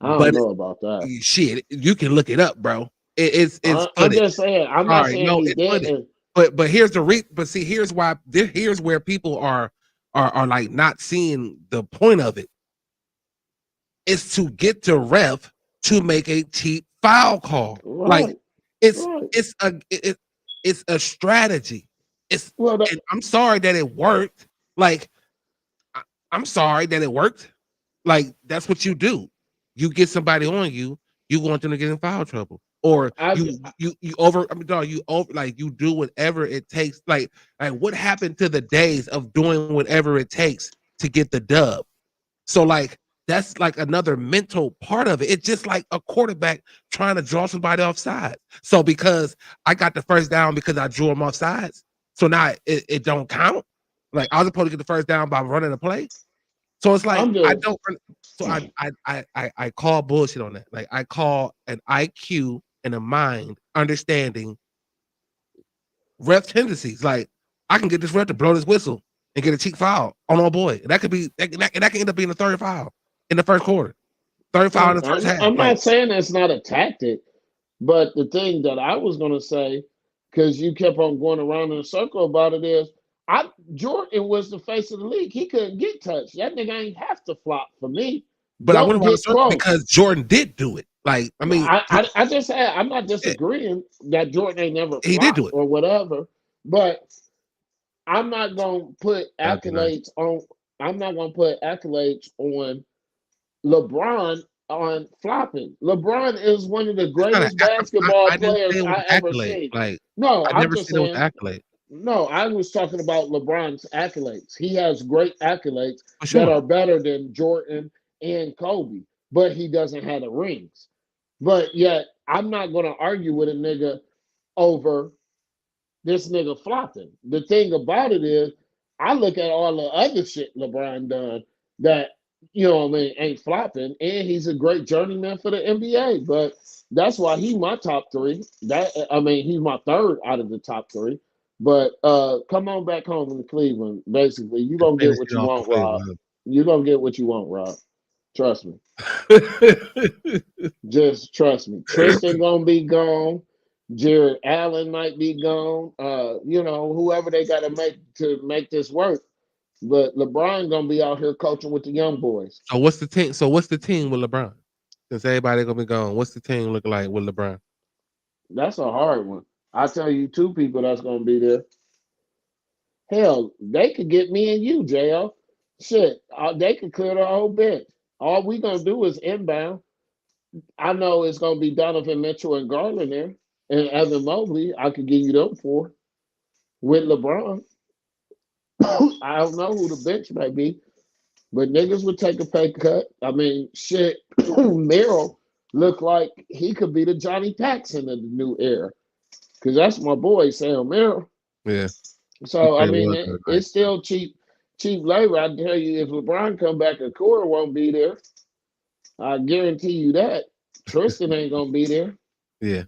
I don't know about that.
Shit, you can look it up, bro. It's
I'm just saying. I'm not saying he didn't.
But here's the but see, here's where people are like not seeing the point of it. It's to get the ref to make a cheap foul call.
Right.
Like it's a strategy. And I'm sorry that it worked. Like, I'm sorry that it worked. Like, that's what you do. You get somebody on you, you want them to get in foul trouble. Or you do whatever it takes. Like what happened to the days of doing whatever it takes to get the dub? So like that's like another mental part of it. It's just like a quarterback trying to draw somebody off sides. So because I got the first down because I drew them off sides. So now it don't count. Like I was supposed to get the first down by running a play. So it's like
I'm
I
just
don't. So I call bullshit on that. Like I call an IQ and a mind understanding ref tendencies. Like I can get this ref to blow this whistle and get a cheap foul on our boy. And that could be that can end up being the third foul in the first quarter, third foul in the first half.
I'm
Like,
not saying that's not a tactic, but the thing that I was gonna say, because you kept on going around in a circle about it, is Jordan was the face of the league. He couldn't get touched. That nigga ain't have to flop for me.
but I
Don't
went around the
get
circle
close.
because Jordan did do it. Like, I mean,
I just said I'm not disagreeing that Jordan ain't never
he did
flopped
do it.
or whatever, but I'm not gonna put
That'd be nice.
accolades on. I'm not gonna put accolades on LeBron on flopping. LeBron is one of the
It's not
greatest
an
basketball
I didn't
players
say it was
I
an
ever
accolade.
seen.
Like,
No,
I
I'm
never
just
said it was an
saying.
accolade.
No, I was talking about LeBron's accolades. He has great accolades
For sure.
that are better than Jordan and Kobe, but he doesn't have the rings. But yet, I'm not going to argue with a nigga over this nigga flopping. The thing about it is, I look at all the other shit LeBron done that, you know what I mean, ain't flopping, and he's a great journeyman for the NBA. But that's why he's my top three. He's my third out of the top three. But come on back home to Cleveland. Basically, you gonna get
Finish
what
it
you
off
want,
the
Rob.
field,
You gonna get what you want, Rob. Trust me.
man.
Just trust me. Tristan gonna be gone. Jared Allen might be gone. Whoever they got to make this work. But LeBron gonna be out here coaching with the young boys.
So what's the team? So what's the team with LeBron? Since everybody gonna be gone, what's the team look like with LeBron?
That's a hard one. I tell you, two people that's gonna be there. Hell, they could get me and you, JL. Shit, they could clear the whole bench. All we gonna do is inbound. I know it's gonna be Donovan Mitchell and Garland there, and Evan Mobley. I could give you them four with LeBron. I don't know who the bench might be, but niggas would take a pay cut. I mean, shit, Merrill looked like he could be the Johnny Paxson of the new era, because that's my boy Sam Merrill.
Yeah.
So I
He
mean,
was good,
it's still cheap labor. I tell you, if LeBron come back, a core won't be there. I guarantee you that. Tristan ain't gonna be there.
Yeah.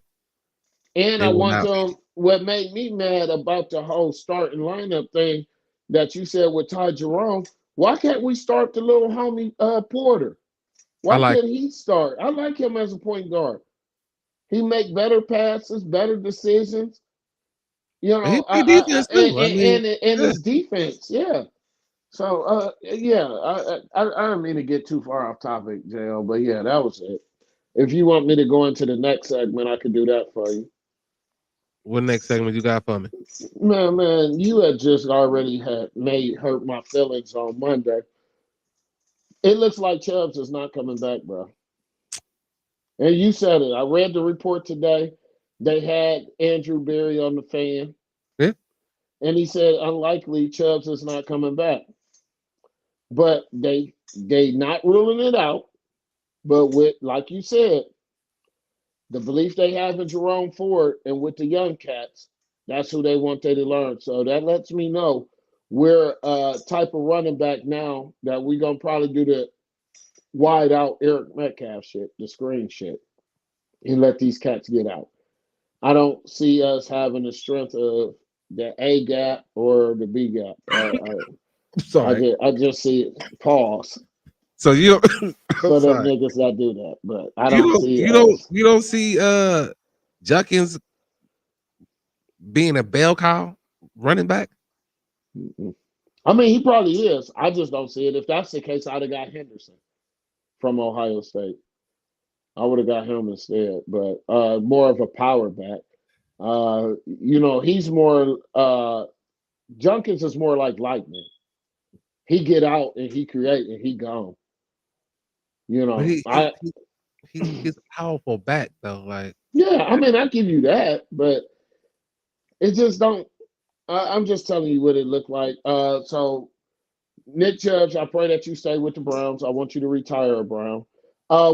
And
They
I
will
want
not be.
them. What made me mad about the whole starting lineup thing that you said with Ty Jerome? Why can't we start the little homie Porter? Why
like
can't he start? I like him as a point guard. He make better passes, better decisions. You
He
know,
play defense too. I mean,
and
yeah.
his defense, yeah. So, yeah, I don't mean to get too far off topic, JL, but yeah, that was it. If you want me to go into the next segment, I could do that for you.
What next segment you got for me?
Man, you had just already had hurt my feelings on Monday. It looks like Chubbs is not coming back, bro. And you said it. I read the report today. They had Andrew Berry on the fan.
Yeah.
And he said unlikely Chubbs is not coming back. But they not ruling it out. But with, like you said, the belief they have in Jerome Ford and with the young cats, that's who they want they to learn. So that lets me know we're a type of running back now that we're gonna probably do the wide out Eric Metcalf shit, the screen shit, and let these cats get out. I don't see us having the strength of the A gap or the B gap.
Sorry.
I just see it. Pause.
So you
For them niggas that do that, but I
you don't see Junkins being a bell cow running back?
I mean, he probably is. I just don't see it. If that's the case, I'd have got Henderson from Ohio State. I would have got him instead, but more of a power back. He's more Junkins is more like lightning. He get out and he create and he gone. You know,
he's a powerful back though. Like,
yeah, I mean, I give you that, but it just don't. I'm just telling you what it looked like. So Nick Chubb, I pray that you stay with the Browns. I want you to retire, Brown.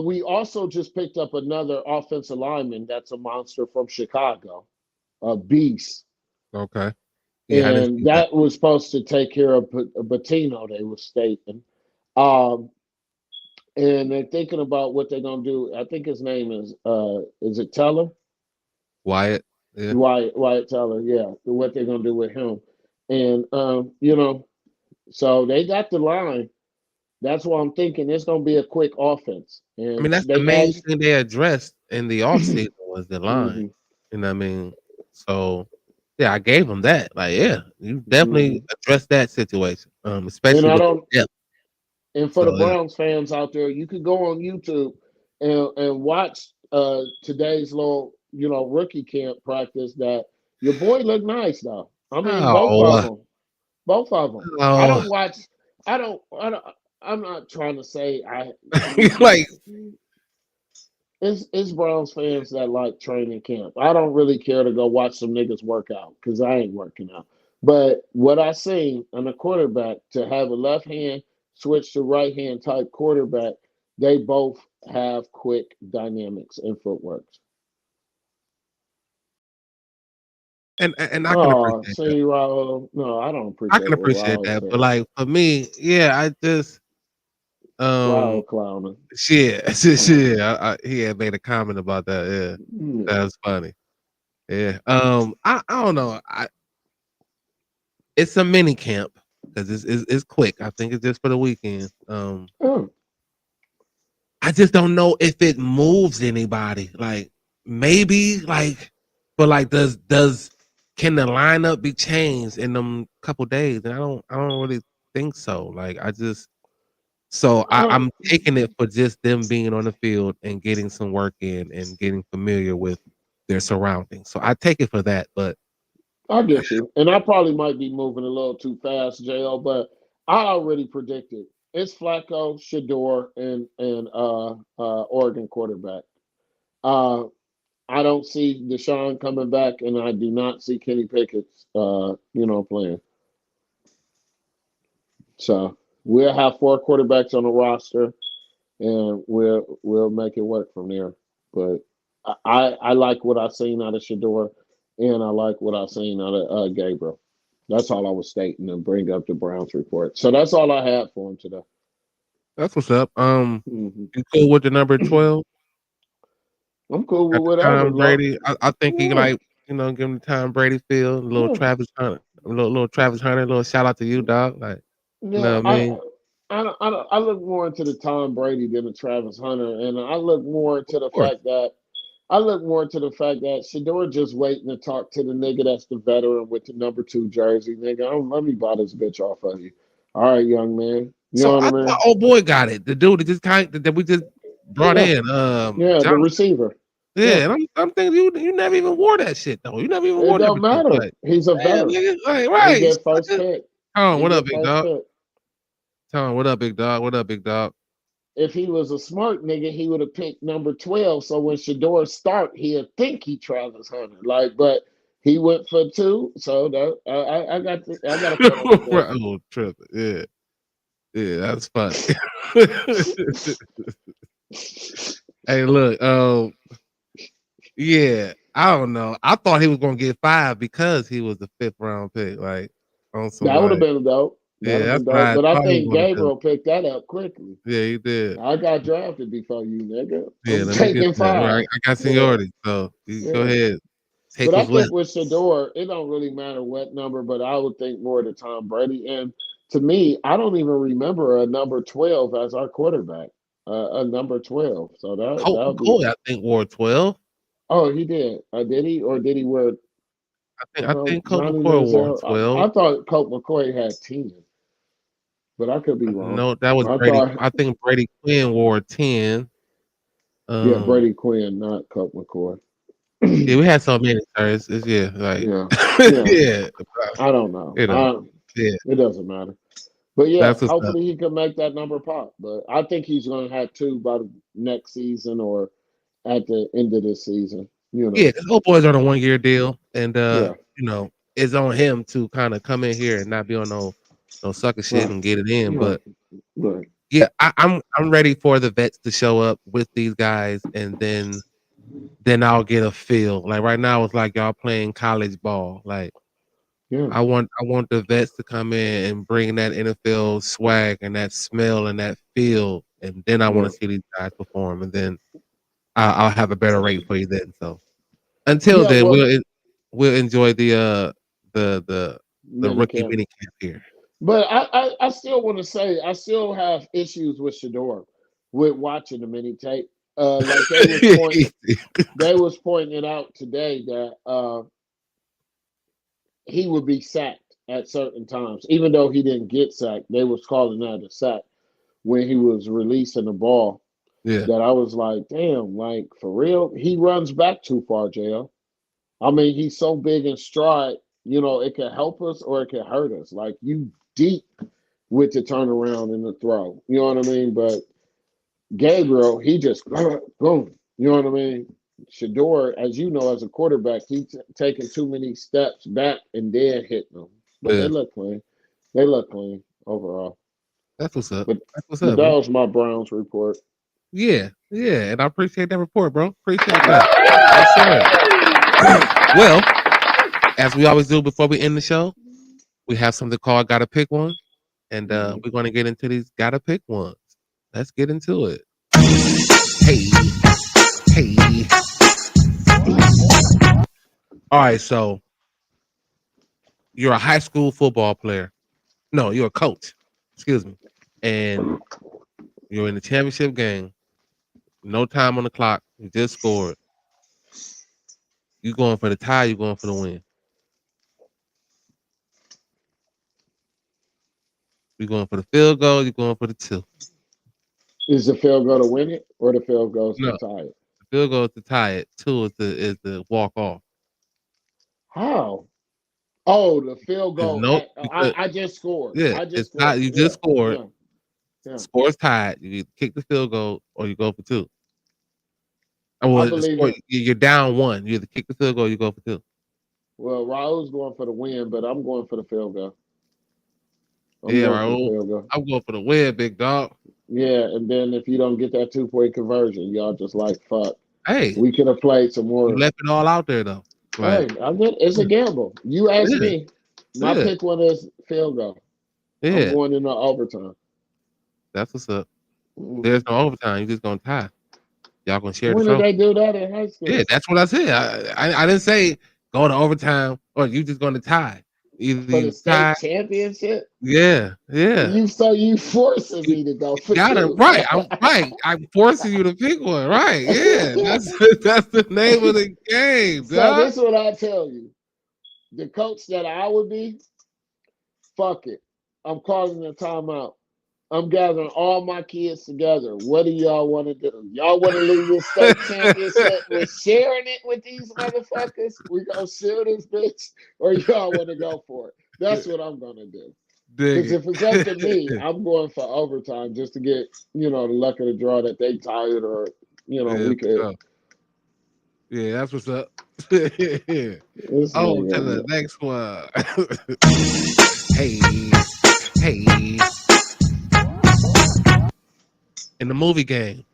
We also just picked up another offensive lineman that's a monster from Chicago, a beast.
Okay. Yeah,
and that was supposed to take care of Bettino, they were stating. Um, and they're thinking about what they're gonna do. I think his name is it Teller?
Wyatt. Yeah.
Wyatt Teller, yeah. What they're gonna do with him. And so they got the line. That's why I'm thinking it's gonna be a quick offense.
I
And
mean, that's the
they
main
asked
thing they addressed in the offseason was the line.
Mhm,
You know what I mean? So yeah, I gave them that. Like, yeah, you definitely
mhm.
addressed that situation.
And
Especially
I
with
don't
the depth.
and for the
So yeah.
Browns fans out there, you could go on YouTube and watch today's little, rookie camp practice that your boy looked nice though. I mean, both of
Oh,
them. Both of them. I
oh,
don't watch. I don't. I'm not trying to say I.
like
It's Browns fans that like training camp. I don't really care to go watch some niggas work out because I ain't working out. But what I seen on a quarterback to have a left hand switch to right hand type quarterback, they both have quick dynamics and footwork.
and I can
Oh,
appreciate that.
see, Raul. No, I don't
I
appreciate
can
what
appreciate
Raul
that. But
said.
like for me, yeah, I just
Raul
um
clowning.
shit. He had made a comment about that. Yeah.
Yeah.
That was funny. Yeah. I don't know. It's a mini camp because it's quick. I think it's just for the weekend.
Oh,
I just don't know if it moves anybody. Like maybe but like does can the lineup be changed in them couple days? And I don't really think so. Like
oh,
I'm taking it for just them being on the field and getting some work in and getting familiar with their surroundings. So I take it for that, but
I get you. And I probably might be moving a little too fast, JL, but I already predicted it's Flacco, Shador, and Oregon quarterback. Uh I don't see Deshaun coming back, and I do not see Kenny Pickett playing. So we'll have four quarterbacks on the roster, and we'll make it work from there. But I like what I've seen out of Shador, and I like what I've seen out of Gabriel. That's all I was stating and bring up the Browns report. So that's all I had for him today.
that's what's up.
Hmm
You cool with the number 12
I'm cool with
at the
whatever.
Tom Brady? I think he
Yeah,
give him the Tom Brady feel, a little
yeah,
Travis Hunter, little Travis Hunter, a little shout out to you, dog. Like, you know
yeah.
what I mean?
I look more into the Tom Brady than the Travis Hunter, and I look more into
Of
the
course.
fact that Shador just waiting to talk to the nigga that's the veteran with the number 2 jersey. Nigga, let me buy this bitch off of you. All right, young man. You
So
know
I
what I
thought
mean?
old boy got it. The dude that we just brought
Yeah,
in,
yeah. The
John.
receiver. Yeah.
Yeah, and I'm thinking you never even wore that shit though. You never even
It
wore
don't
number 2.
matter.
Like,
He's a
man,
veteran.
nigga, like,
He
right.
get first pick.
Tom,
He
what up,
get
big
first
dog?
pick.
Tom, what up, big dog? What up, big dog?
If he was a smart nigga, he would have picked number 12. So when Shador start, he'd think he Travis Hunter. But he went for 2. So that, I got to credit him for
Right, oh, tripping. Yeah. Yeah, that's funny. Hey, look, yeah, I don't know. I thought he was gonna get 5 because he was the 5th round pick, like on some
that would have
like,
been dope. That would
yeah,
have
that's
been
what
dope.
I
But I
thought he was
think
gonna do.
Gabriel picked that up quickly.
Yeah, he did.
I got drafted before you, nigga.
Yeah,
I'm
let me get
taking
that. All right,
5.
I got
Yeah,
seniority, so you go
yeah.
ahead, take
But I
what's
think
left.
with Shador, it don't really matter what number, but I would think more to Tom Brady. And to me, I don't even remember a number 12 as our quarterback. A number 12. So that
Colt
would be.
McCoy, I think, wore 12.
Oh, he did. Did he? Or did he wear
I think Colt
Johnny
McCoy wore
Manziel? I
12.
thought Colt McCoy had 10, but I could be wrong.
No, that was
I
Brady.
thought,
I think Brady Quinn wore 10.
yeah,
Um,
Brady Quinn, not Colt McCoy.
yeah, we had so many, sir. It's yeah, like
Yeah, yeah.
yeah,
I don't know.
you know, yeah,
It doesn't matter. But yeah,
that's what's up.
hopefully he can make that number pop. But I think he's going to have 2 by the next season or at the end of this season.
Yeah, because old boy's on a 1-year deal, and
Yeah,
it's on him to kind of come in here and not be on no sucker shit
right,
and get it in.
right,
But
right.
yeah, I'm ready for the vets to show up with these guys, and then I'll get a feel. Like right now, it's like y'all playing college ball. Like
Yeah.
I want the vets to come in and bring that NFL swag and that smell and that feel, and then I want to see these guys perform, and then I'll have a better rate for you then. So until
Yeah,
then,
well,
we'll enjoy the rookie
minicamp.
mini camp here.
But I still want to say I still have issues with Shador with watching the mini tape. Like they was pointing it out today that he would be sacked at certain times, even though he didn't get sacked. They was calling that a sack when he was releasing the ball.
Yeah,
That I was like, damn, like for real, he runs back too far, JL. I mean, he's so big in stride, it can help us or it can hurt us. Like you deep with the turnaround and the throw. You know what I mean? But Gabriel, he just boom. You know what I mean? Shador, as you know, as a quarterback, he's taking too many steps back and then hitting them. But
yeah.
they look clean. They look clean overall.
That's what's up.
But,
That's what's
but
up,
that
man.
was my Browns report.
Yeah, and I appreciate that report, bro. Appreciate that. Yes, sir. Well, as we always do before we end the show, we have something called Gotta Pick One, and we're going to get into these Gotta Pick Ones. Let's get into it. Hey. All right, so you're a high school football player. No, you're a coach. Excuse me. And you're in the championship game. No time on the clock. You just scored. You going for the tie, you going for the win. You going for the field goal, you going for the 2.
Is the field goal to win it or the field goal
No.
to tie it?
The field goal is to tie it. 2 is the walk off.
How? Oh, the field goal.
Nope.
I just scored.
Yeah,
I just
it's not. You just scored.
Yeah.
Score's tied. You either kick the field goal or you go for 2. You're down 1. You either kick the field goal or you go for 2.
Well, Raul's going for the win, but I'm going for the field goal.
Raul. I'm going for the win, big dog.
Yeah, and then if you don't get that 2-point conversion, y'all just like fuck.
Hey,
we could have played some more.
You left it all out there though.
Hey, it's a gamble. You asked me. My pick one is field goal.
Yeah,
I'm going into overtime.
That's what's up. There's no overtime. You're just gonna tie. Y'all gonna share
when
the trophy.
When did they do that in high school?
Yeah, that's what I said. I didn't say go to overtime or you just gonna tie. Either
for the state championship.
Yeah.
You forcing me to go.
Got it right. I'm forcing you to pick one. Right. Yeah. That's the name of the game.
So this is what I tell you. The coach that I would be, fuck it. I'm calling a timeout. I'm gathering all my kids together. What do y'all want to do? Y'all want to leave this state championship with sharing it with these motherfuckers? We gonna share this bitch, or y'all want to go for it? That's what I'm gonna do. Because if it's up to me, I'm going for overtime just to get the luck of the draw that they tired or we could.
Yeah, that's what's up. To the next one. Hey. In the movie game,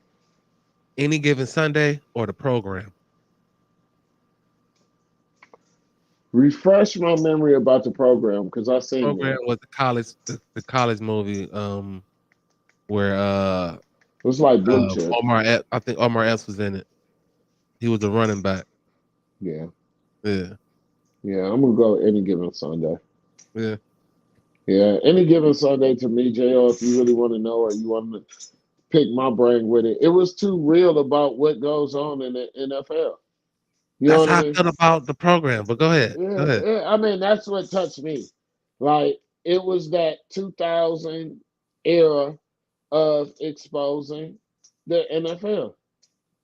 Any Given Sunday or the program?
Refresh my memory about the program because I seen
the program was the college movie where
it was like Blue Chip.
I think Omar Epps was in it. He was a running back.
Yeah.
I'm
gonna go Any Given Sunday.
Yeah,
Any Given Sunday to me, JL, if you really want to know or you want to pick my brain with it. It was too real about what goes on in the NFL.
That's how I feel about the program, but go ahead.
Yeah, I mean, that's what touched me. Like, it was that 2000 era of exposing the NFL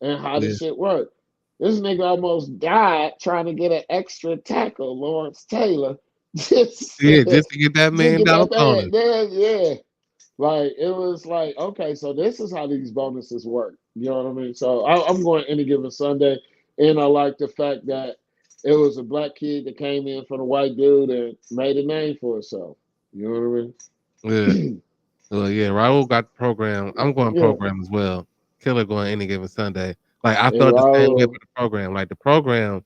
and how this shit worked. This nigga almost died trying to get an extra tackle, Lawrence Taylor.
just to get that $1 million bonus.
Yeah. Like, it was like, okay, so this is how these bonuses work. You know what I mean? So I'm going Any Given Sunday. And I like the fact that it was a black kid that came in from a white dude and made a name for himself. You know what I
mean? Yeah. Raul got the program. I'm going program as well. Killer going Any Given Sunday. Like, I felt the same way with the program. Like, the program,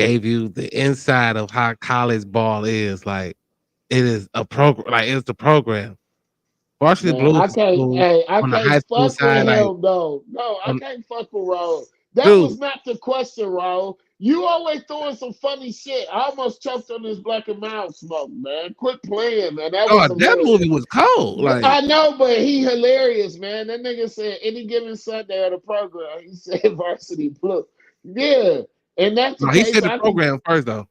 gave you the inside of how college ball is. Like it is a program. Like it's the program. Varsity
Man,
Blues
I
is
can't.
cool
Hey, I
on the high
can't
school
fuck with
side. Like
him though. No, I
on,
can't fuck with Raul. That
dude,
was not the question, Raul. You always throwing some funny shit. I almost choked on this black and mild smoke, man. Quit playing, man. That was
oh, that
hilarious.
movie was cold. Like
I know, but he hilarious, man. That nigga said any given Sunday of the program, he said Varsity Blue. Yeah, and that's the
no, he
case.
said the
I can.
program first though.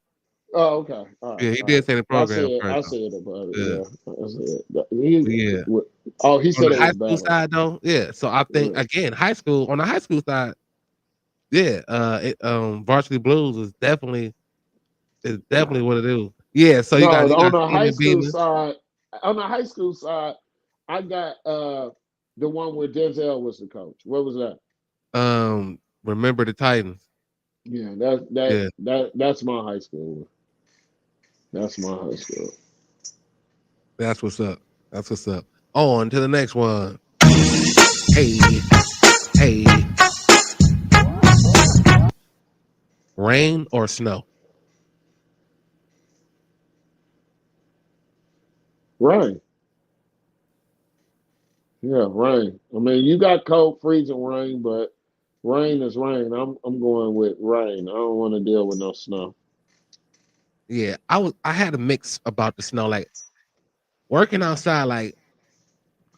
Oh, okay. All right.
Yeah, he
All right.
did say the
I see
program
it.
first
I
though.
see it about it.
Yeah,
Yeah. I see it. He,
yeah.
oh, he
On
said
the
it
high
was
school
better.
side though, yeah. So I think
Yeah.
again, high school on the high school side, yeah. Varsity Blues is definitely what it is. Yeah. So
No,
you
on
got
the high
Stephen
school
Beamer.
side, I got the one where Denzel was the coach. What was that?
Remember the Titans.
Yeah,
Yeah.
that's my high school. That's my high school.
That's what's up. That's what's up. On to the next one. Hey, hey. Rain or snow?
Rain. Yeah, rain. I mean, you got cold, freezing rain, but rain is rain. I'm going with rain. I don't want to deal with no snow.
Yeah, I had a mix about the snow. Like working outside, like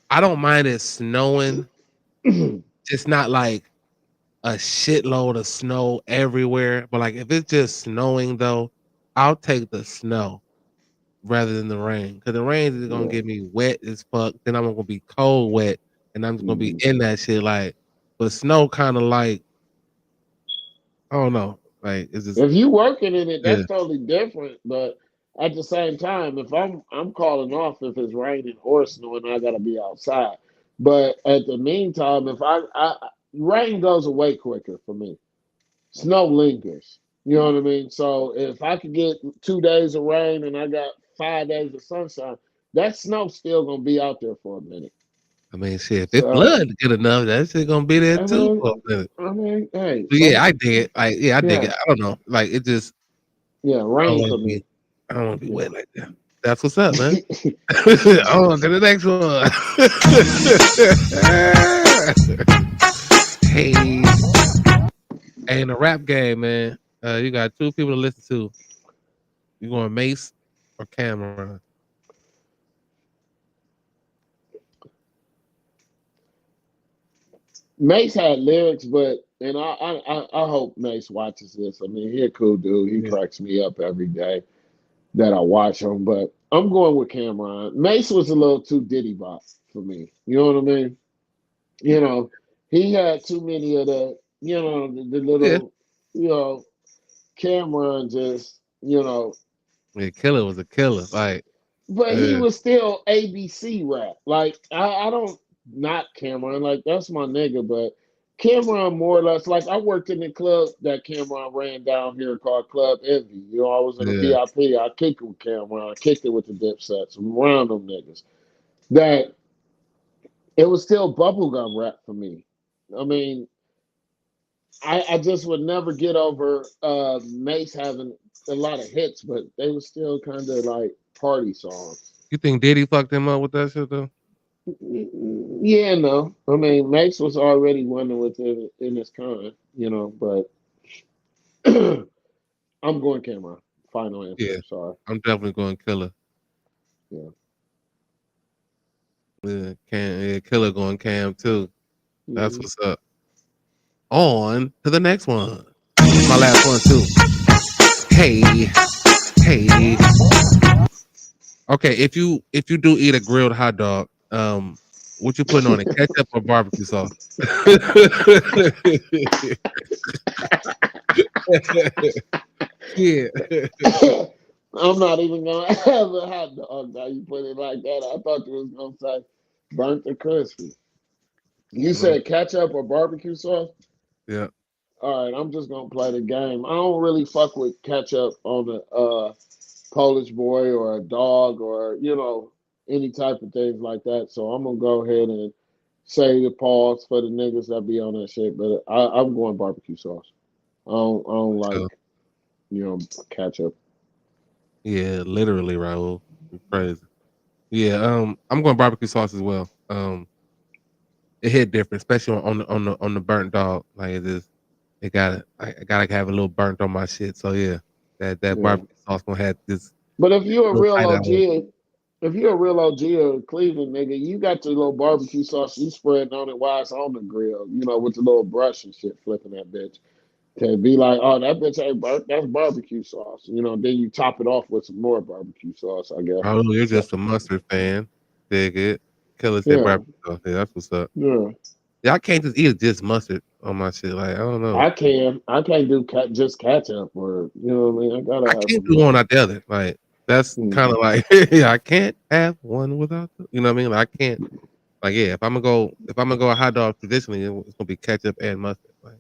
I don't mind it snowing. Just not like a shitload of snow everywhere. But like if it's just snowing though, I'll take the snow rather than the rain. Because the rain is gonna
Yeah.
get me wet as fuck. Then I'm gonna be cold wet and I'm just gonna be
Mhm.
in that shit. Like but snow kind of like I don't know. Like it's just
If you working in it,
yeah.
that's totally different. But at the same time, if I'm calling off if it's raining or snowing, I gotta be outside. But at the meantime, if rain goes away quicker for me. Snow lingers. You know what I mean? So if I could get 2 days of rain and I got 5 days of sunshine, that snow's still gonna be out there for a minute.
I mean shit, if it's
So
blood good enough, that shit gonna be there
I
too
mean,
for a minute.
hey,
But yeah, I dig it. Like, yeah, I dig it.
yeah,
I don't know. Like, it just
yeah,
I don't
rain
want
for
to be.
me.
I don't want to be
Yeah.
wet like that. That's what's up, man. On to the next one. hey, hey, in the rap game, man. You got two people to listen to. You going Mace or Cameron?
Mace had lyrics, but and I hope Mace watches this. I mean, he a cool dude. He
Yeah.
cracks me up every day that I watch him. But I'm going with Cameron. Mace was a little too Diddy bop for me. You know what I mean? You know, he had too many of the
Yeah.
little, you know, Cameron just,
Yeah, Killer was a killer. Like,
but he
yeah,
was still ABC rap. Like I don't not Cameron, like that's my nigga, but Cameron more or less like I worked in the club that Cameron ran down here called Club Envy. You know, I was in a
yeah,
VIP. I kicked it with Cameron. I kicked it with the Dipsets. I'm around them niggas. That it was still bubblegum rap for me. I mean, I just would never get over Mace having a lot of hits, but they were still kind of like party songs.
You think Diddy fucked him up with that shit though?
Yeah, no. I mean, Mace was already one within in his kind, but I'm going Cameron. Final answer.
Yeah,
Sorry.
I'm definitely going Killer.
Yeah.
Yeah, Killer going Cam too. That's
Mhm.
what's up. On to the next one. My last one too. Hey, hey. Okay, if you do eat a grilled hot dog, what you putting on it? Ketchup or barbecue sauce? yeah.
I'm not even gonna have a hot dog now. You put it like that. I thought you was gonna say burnt or crispy. You
No,
said ketchup or barbecue sauce?
yeah.
All right, I'm just gonna play the game. I don't really fuck with ketchup on a Polish boy or a dog or any type of things like that. So I'm gonna go ahead and say the pause for the niggas that be on that shit. But I'm going barbecue sauce. I don't
So,
like. catch up.
Yeah, literally, Raul. You're crazy. Yeah, I'm going barbecue sauce as well. It hit different, especially on the burnt dog. Like I gotta have a little burnt on my shit. So yeah, that
Yeah.
barbecue sauce gonna have this
But if you're a
little
real
bite out of it.
if you're a real OG of Cleveland, nigga, you got your little barbecue sauce you spreading on it while it's on the grill, with the little brush and shit, flipping that bitch. To be like, oh, that bitch ain't burnt, that's barbecue sauce. Then you top it off with some more barbecue sauce, I guess.
Oh, you're
So,
just a mustard fan. Dig it. Killer said
yeah,
barbecue sauce. Yeah, that's what's up.
yeah.
Yeah, I can't just eat just mustard on my shit. Like I don't know.
I can't do just ketchup or what I mean. I gotta
I
have
can't
some
do one
more.
without the other. Like that's kind
Mhm.
of like yeah, I can't have one without you know what I mean? Like I can't like yeah, if I'm gonna go a hot dog traditionally, it's gonna be ketchup and mustard. Like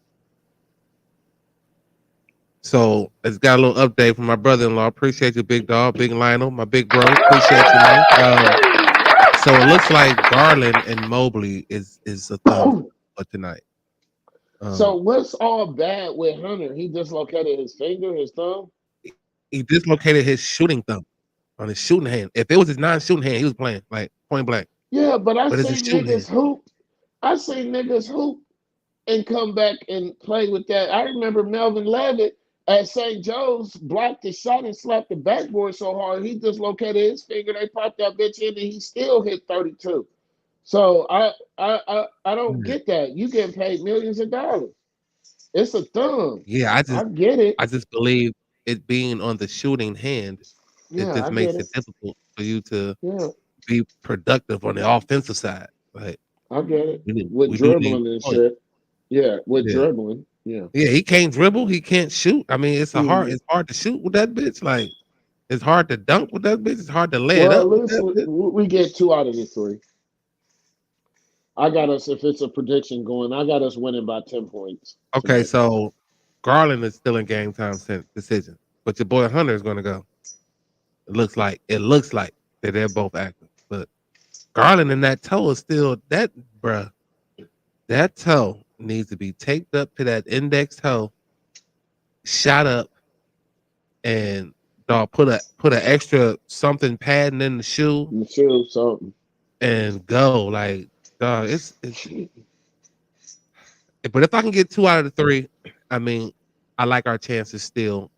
so it's got a little update from my brother-in-law. Appreciate you, big dog, big Lionel, my big bro. Appreciate you, man. So it looks like Garland and Mobley is a thumb for tonight.
So what's all bad with Hunter? He dislocated his finger, his thumb.
He dislocated his shooting thumb on his shooting hand. If it was his non-shooting hand, he was playing like point blank.
Yeah, but I
But it's his
seen
shooting
niggas
hand.
hoop. I seen niggas hoop and come back and play with that. I remember Melvin Levitt at St. Joe's blocked the shot and slapped the backboard so hard he dislocated his finger. They popped that bitch in and he still hit 32. So I don't get that. You getting paid millions of dollars. It's a thumb.
Yeah,
I get it.
I just believe it being on the shooting hand, it
Yeah,
just
I get
makes
it.
it difficult for you to
Yeah,
be productive on the offensive side. Like
I get it.
we
With
do need
dribbling and
points.
shit. Yeah, with
Yeah.
dribbling. Yeah.
Yeah, he can't dribble, he can't shoot. I mean, it's
Mhm.
hard to shoot with that bitch. Like it's hard to dunk with that bitch. It's hard to lay it
Well,
up
at
with
least
that bitch.
we get 2 out of the 3. I got us, if it's a prediction going, I got us winning by 10 points
Okay,
tonight.
so Garland is still in game time decision, but your boy Hunter is gonna go. It looks like that they're both active, but Garland and that toe is still that bruh. That toe needs to be taped up to that index toe, shot up, and dog put an extra something padding in the shoe
I'm sure something.
and go. Like dog, it's but if I can get 2 out of the 3, I mean, I like our chances still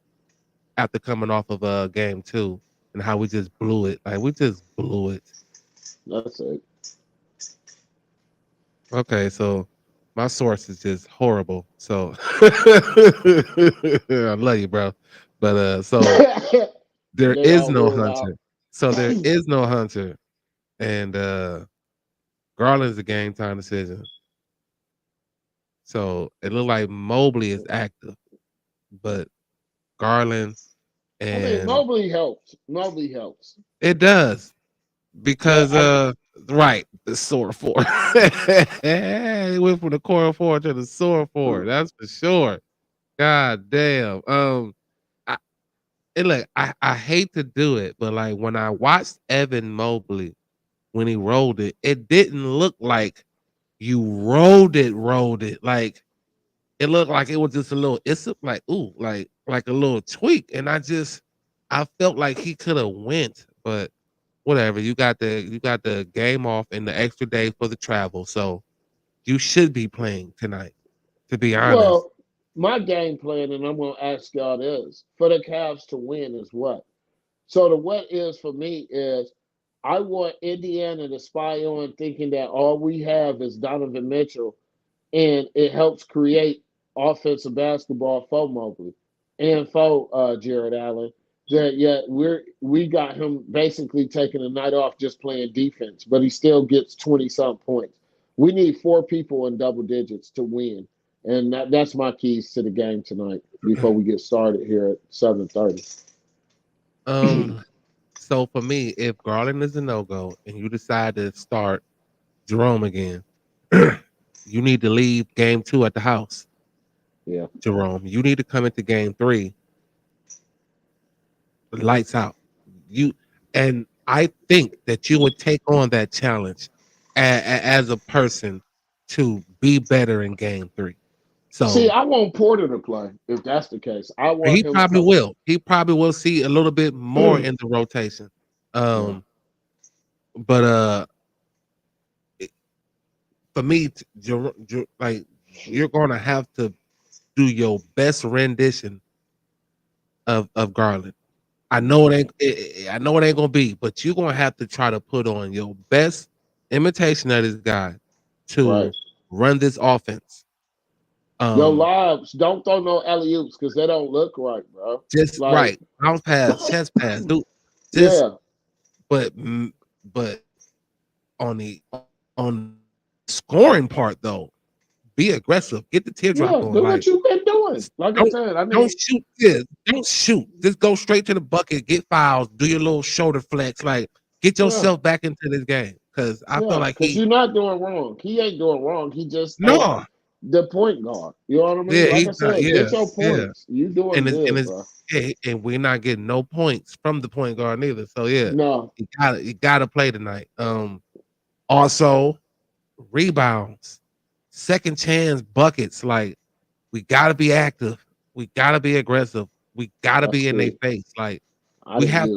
after coming off of game 2 and how we just blew it. Like we just blew it.
That's it.
Okay, so my source is just horrible. So I love you, bro. But so there
They
is
all
no
ruled out.
Hunter. So there is no Hunter. And Garland's a game time decision. So it looked like Mobley is active, but Garland
I mean,
and
Mobley helps. Mobley helps.
it does because
But
right, the sore four. He went from the core 4 to the sore 4. That's for sure. God damn. I, and look, I hate to do it, but like when I watched Evan Mobley when he rolled it, it didn't look like you rolled it. Like it looked like it was just a little. It's like ooh, like a little tweak, and I felt like he could have went, but whatever. You got the game off and the extra day for the travel, so you should be playing tonight. To be honest,
well, my game plan, and I'm gonna ask y'all this for the Cavs to win is what? So the what is for me is I want Indiana to spy on thinking that all we have is Donovan Mitchell and it helps create offensive basketball for Mobley and for Jared Allen. That yet we got him basically taking a night off just playing defense, but he still gets 20-some points. We need 4 people in double digits to win, and that's my keys to the game tonight. Before we get started here at 7:30.
So for me, if Garland is a no-go and you decide to start Jerome again, you need to leave game 2 at the house.
Yeah.
Jerome, you need to come into game 3 lights out. And I think that you would take on that challenge as a person to be better in game 3. So
See, I want Porter to play if that's the case. I want
he
him
probably
to.
will. He probably will see a little bit more in the rotation. But for me, like you're gonna have to do your best rendition of Garland. I know it ain't. I know it ain't gonna be, but you're gonna have to try to put on your best imitation of this guy to run this offense.
Yo, lives, don't throw no alley oops because they don't look right, bro.
Just
Like,
right, bounce pass, chest pass, dude. Just, but on the scoring part though, be aggressive. Get the teardrop on.
Do what you've been doing. Like I said,
don't shoot this. Don't shoot. Just go straight to the bucket. Get fouls. Do your little shoulder flex. Like get yourself back into this game. Because I feel like
you're not doing wrong. He ain't doing wrong. He just the point guard. You know what I mean?
Yeah,
like I said, get your points. You doing good, bro.
And we're not getting no points from the point guard neither. So
no,
you gotta play tonight. Also rebounds, second chance buckets. Like we gotta be active. We gotta be aggressive. We gotta be in their face. Like we have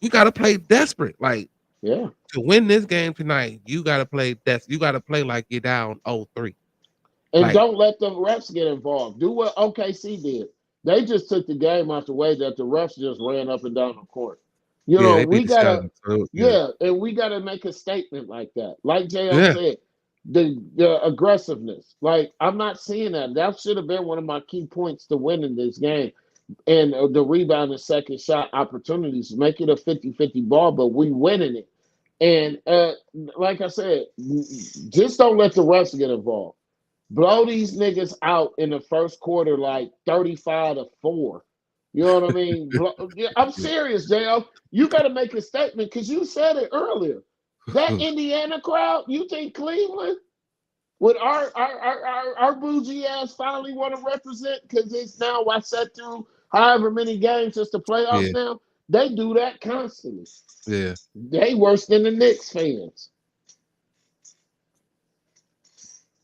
we gotta play desperate. Like to win this game tonight, you gotta play you gotta play like you're down 0-3.
And don't let the refs get involved. Do what OKC did. They just took the game out the way that the refs just ran up and down the court. You know, we gotta and we gotta make a statement like that. Like JL said, the aggressiveness. Like, I'm not seeing that. That should have been one of my key points to winning this game. And the rebound and second shot opportunities. Make it a 50-50 ball, but we winning it. And like I said, just don't let the refs get involved. Blow these niggas out in the first quarter like 35-4. You know what I mean? I'm serious, JL. You got to make a statement because you said it earlier. That Indiana crowd, you think Cleveland, with our bougie ass finally want to represent because it's now I sat through however many games just the playoffs now. They do that constantly.
Yeah.
They worse than the Knicks fans.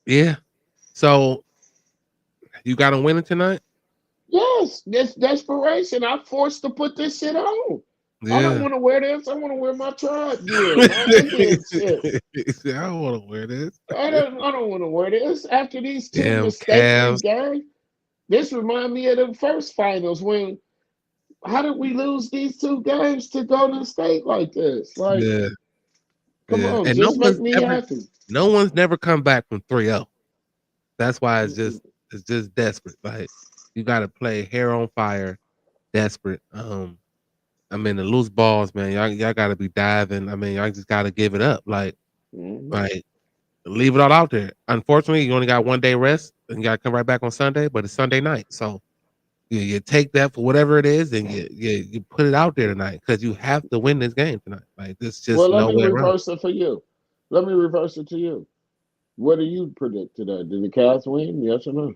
Yeah. So you got them winning tonight?
Yes, that's desperation. I'm forced to put this shit on. Yeah. I don't want to wear this. I want to wear my tribe gear.
I don't want to wear this.
I don't want to wear this. After these two mistakes in game, this reminds me of the first finals when how did we lose these two games to Golden State like this? Like, come on, and just make me happy.
No one's never come back from 3-0. That's why it's just desperate. Like you got to play hair on fire, desperate. I mean the loose balls, man. Y'all got to be diving. I mean, y'all just got to give it up. Like leave it all out there. Unfortunately, you only got 1 day rest, and you got to come right back on Sunday. But it's Sunday night, so you take that for whatever it is, and you put it out there tonight because you have to win this game tonight. Like this just
let me reverse it for you. Let me reverse it to you. What do you predict today? Did the Cavs win? Yes or no?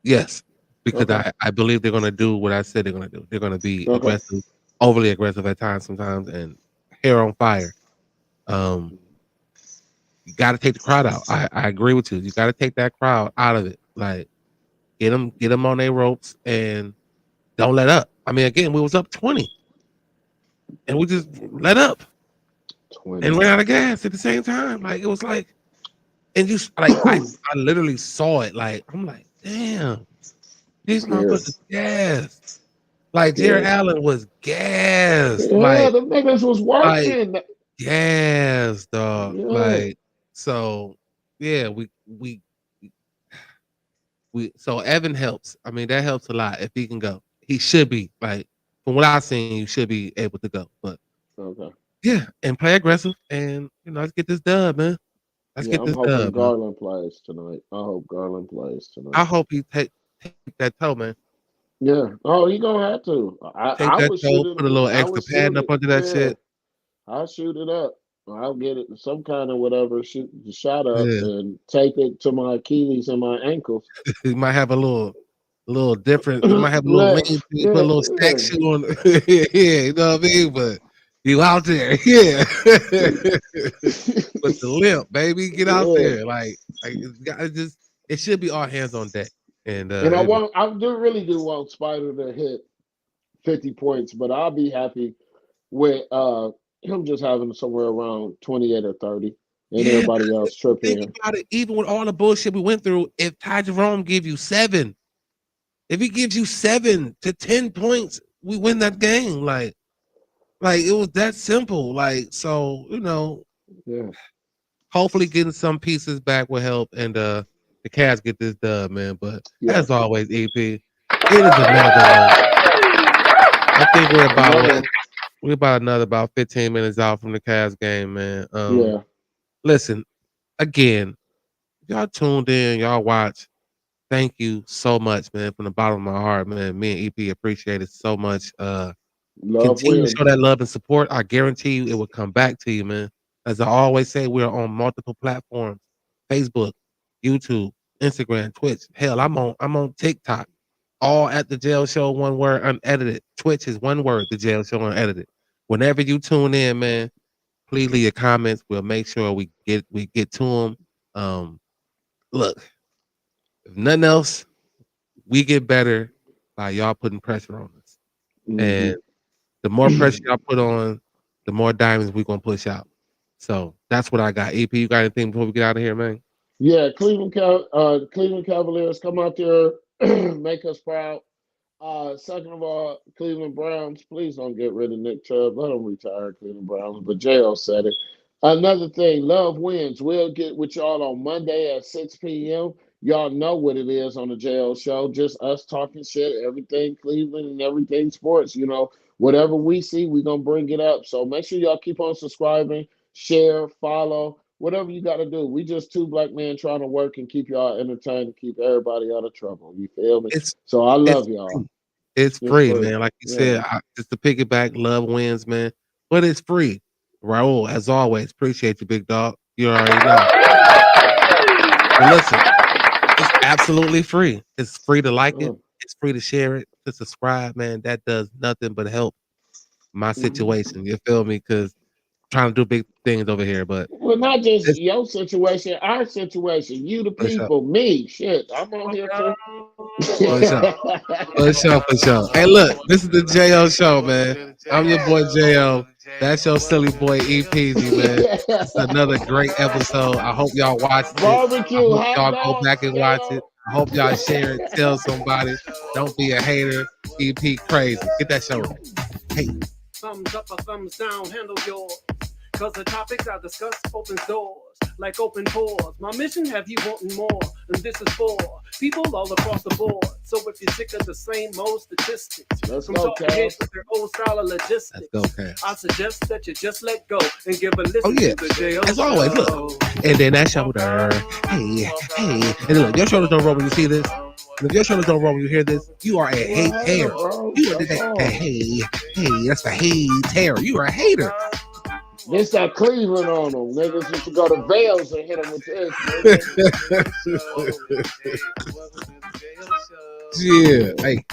Yes, because I believe they're going to do what I said they're going to do. They're going to be aggressive, overly aggressive at times sometimes, and hair on fire. You got to take the crowd out. I agree with you. You got to take that crowd out of it. Like get them on their ropes and don't let up. I mean, again, we was up 20, and we just let up 20. And ran out of gas at the same time. Like it was like. And you like I literally saw it. Like I'm like, damn, these motherfuckers gas. Like Jared Allen was gassed.
Yeah,
like
the niggas was working.
Like, gas, dog. Yeah. Like so, yeah. We so Evan helps. I mean, that helps a lot if he can go. He should be like from what I've seen, you should be able to go. But yeah, and play aggressive and let's get this dub, man. Let's get this dub.
Garland plays tonight. I hope Garland plays tonight.
I hope he take that toe, man.
Yeah. Oh, he gonna have to.
Take that toe, put a little extra padding up under that shit.
I'll shoot it up. I'll get it some kind of whatever, shoot the shot up and take it to my Achilles and my ankles.
He might have a little different. He might have a little put a little stack shoe on. Yeah, you know what I mean? But you out there, yeah. With the limp, baby, get out there. Like it should be all hands on deck. And
And I really do want Spider to hit 50 points, but I'll be happy with him just having somewhere around 28 or 30, and
yeah,
everybody else tripping.
think about it. Even with all the bullshit we went through, if Ty Jerome give you 7, if he gives you 7 to 10 points, we win that game. Like it was that simple. Like, so, you know,
Yeah.
hopefully getting some pieces back will help, and the Cavs get this dub, man. But
Yeah.
as always, EP, it is another. I think we're about 15 minutes out from the Cavs game, man.
Yeah.
Listen, again, y'all tuned in, y'all watch. Thank you so much, man, from the bottom of my heart, man. Me and EP appreciate it so much.
Love
Continue
wins.
to show that love and support. I guarantee you it will come back to you, man. As I always say, we're on multiple platforms: Facebook, YouTube, Instagram, Twitch. Hell, I'm on TikTok. All at The Jail Show, one word, unedited. Twitch is one word, The Jail Show, unedited. Whenever you tune in, man, please leave your comments. We'll make sure we get to them. Look, if nothing else, we get better by y'all putting pressure on us.
Mhm.
And the more pressure y'all put on, the more diamonds we're gonna push out. So that's what I got. EP, you got anything before we get out of here, man?
Yeah, Cleveland Cavaliers, come out there, make us proud. Second of all, Cleveland Browns, please don't get rid of Nick Chubb. Let him retire, Cleveland Browns. But JL said it. Another thing, love wins. We'll get with y'all on Monday at 6 p.m. Y'all know what it is on the JL show. Just us talking shit, everything Cleveland and everything sports. You know, whatever we see, we're going to bring it up. So make sure y'all keep on subscribing, share, follow, whatever you got to do. We just two black men trying to work and keep y'all entertained and keep everybody out of trouble. You feel me? So I love y'all.
It's free, man. Like you said, just to piggyback, love wins, man. But it's free. Raul, as always, appreciate you, big dog. You already know. But listen, it's absolutely free. It's free to like it. It's free to share it, to subscribe, man. That does nothing but help my situation. You feel me? Because trying to do big things over here, but
well, not just your situation, our situation. You, the people, me. Shit, I'm on here too.
For sure. Hey, look, this is the JO show, man. I'm your boy JO. That's your silly boy Epeasy, man. It's another great episode. I hope y'all watch it.
Barbecue.
I hope y'all go back and watch it. I hope y'all share it. Tell somebody. Don't be a hater. EP crazy. Get that show right. Hey.
Thumbs up or thumbs down, handle yours. Cause the topics I discuss opens doors like open pores. My mission have you wanting more, and this is for people all across the board. So if you're sick of the same old statistics,
let's
from
go,
talking heads with their old style of logistics,
let's go,
I suggest that you just let go and give a listen
to
the JO
as always, look. And then that shoulder, hey. And look, your shoulders don't roll when you see this. And if your shoulders don't roll when you hear this, you are a hater. You are hey, that's a hater. You are a hater.
This that Cleveland on them. Niggas used to go to Vales and hit them with this.
Yeah. Hey.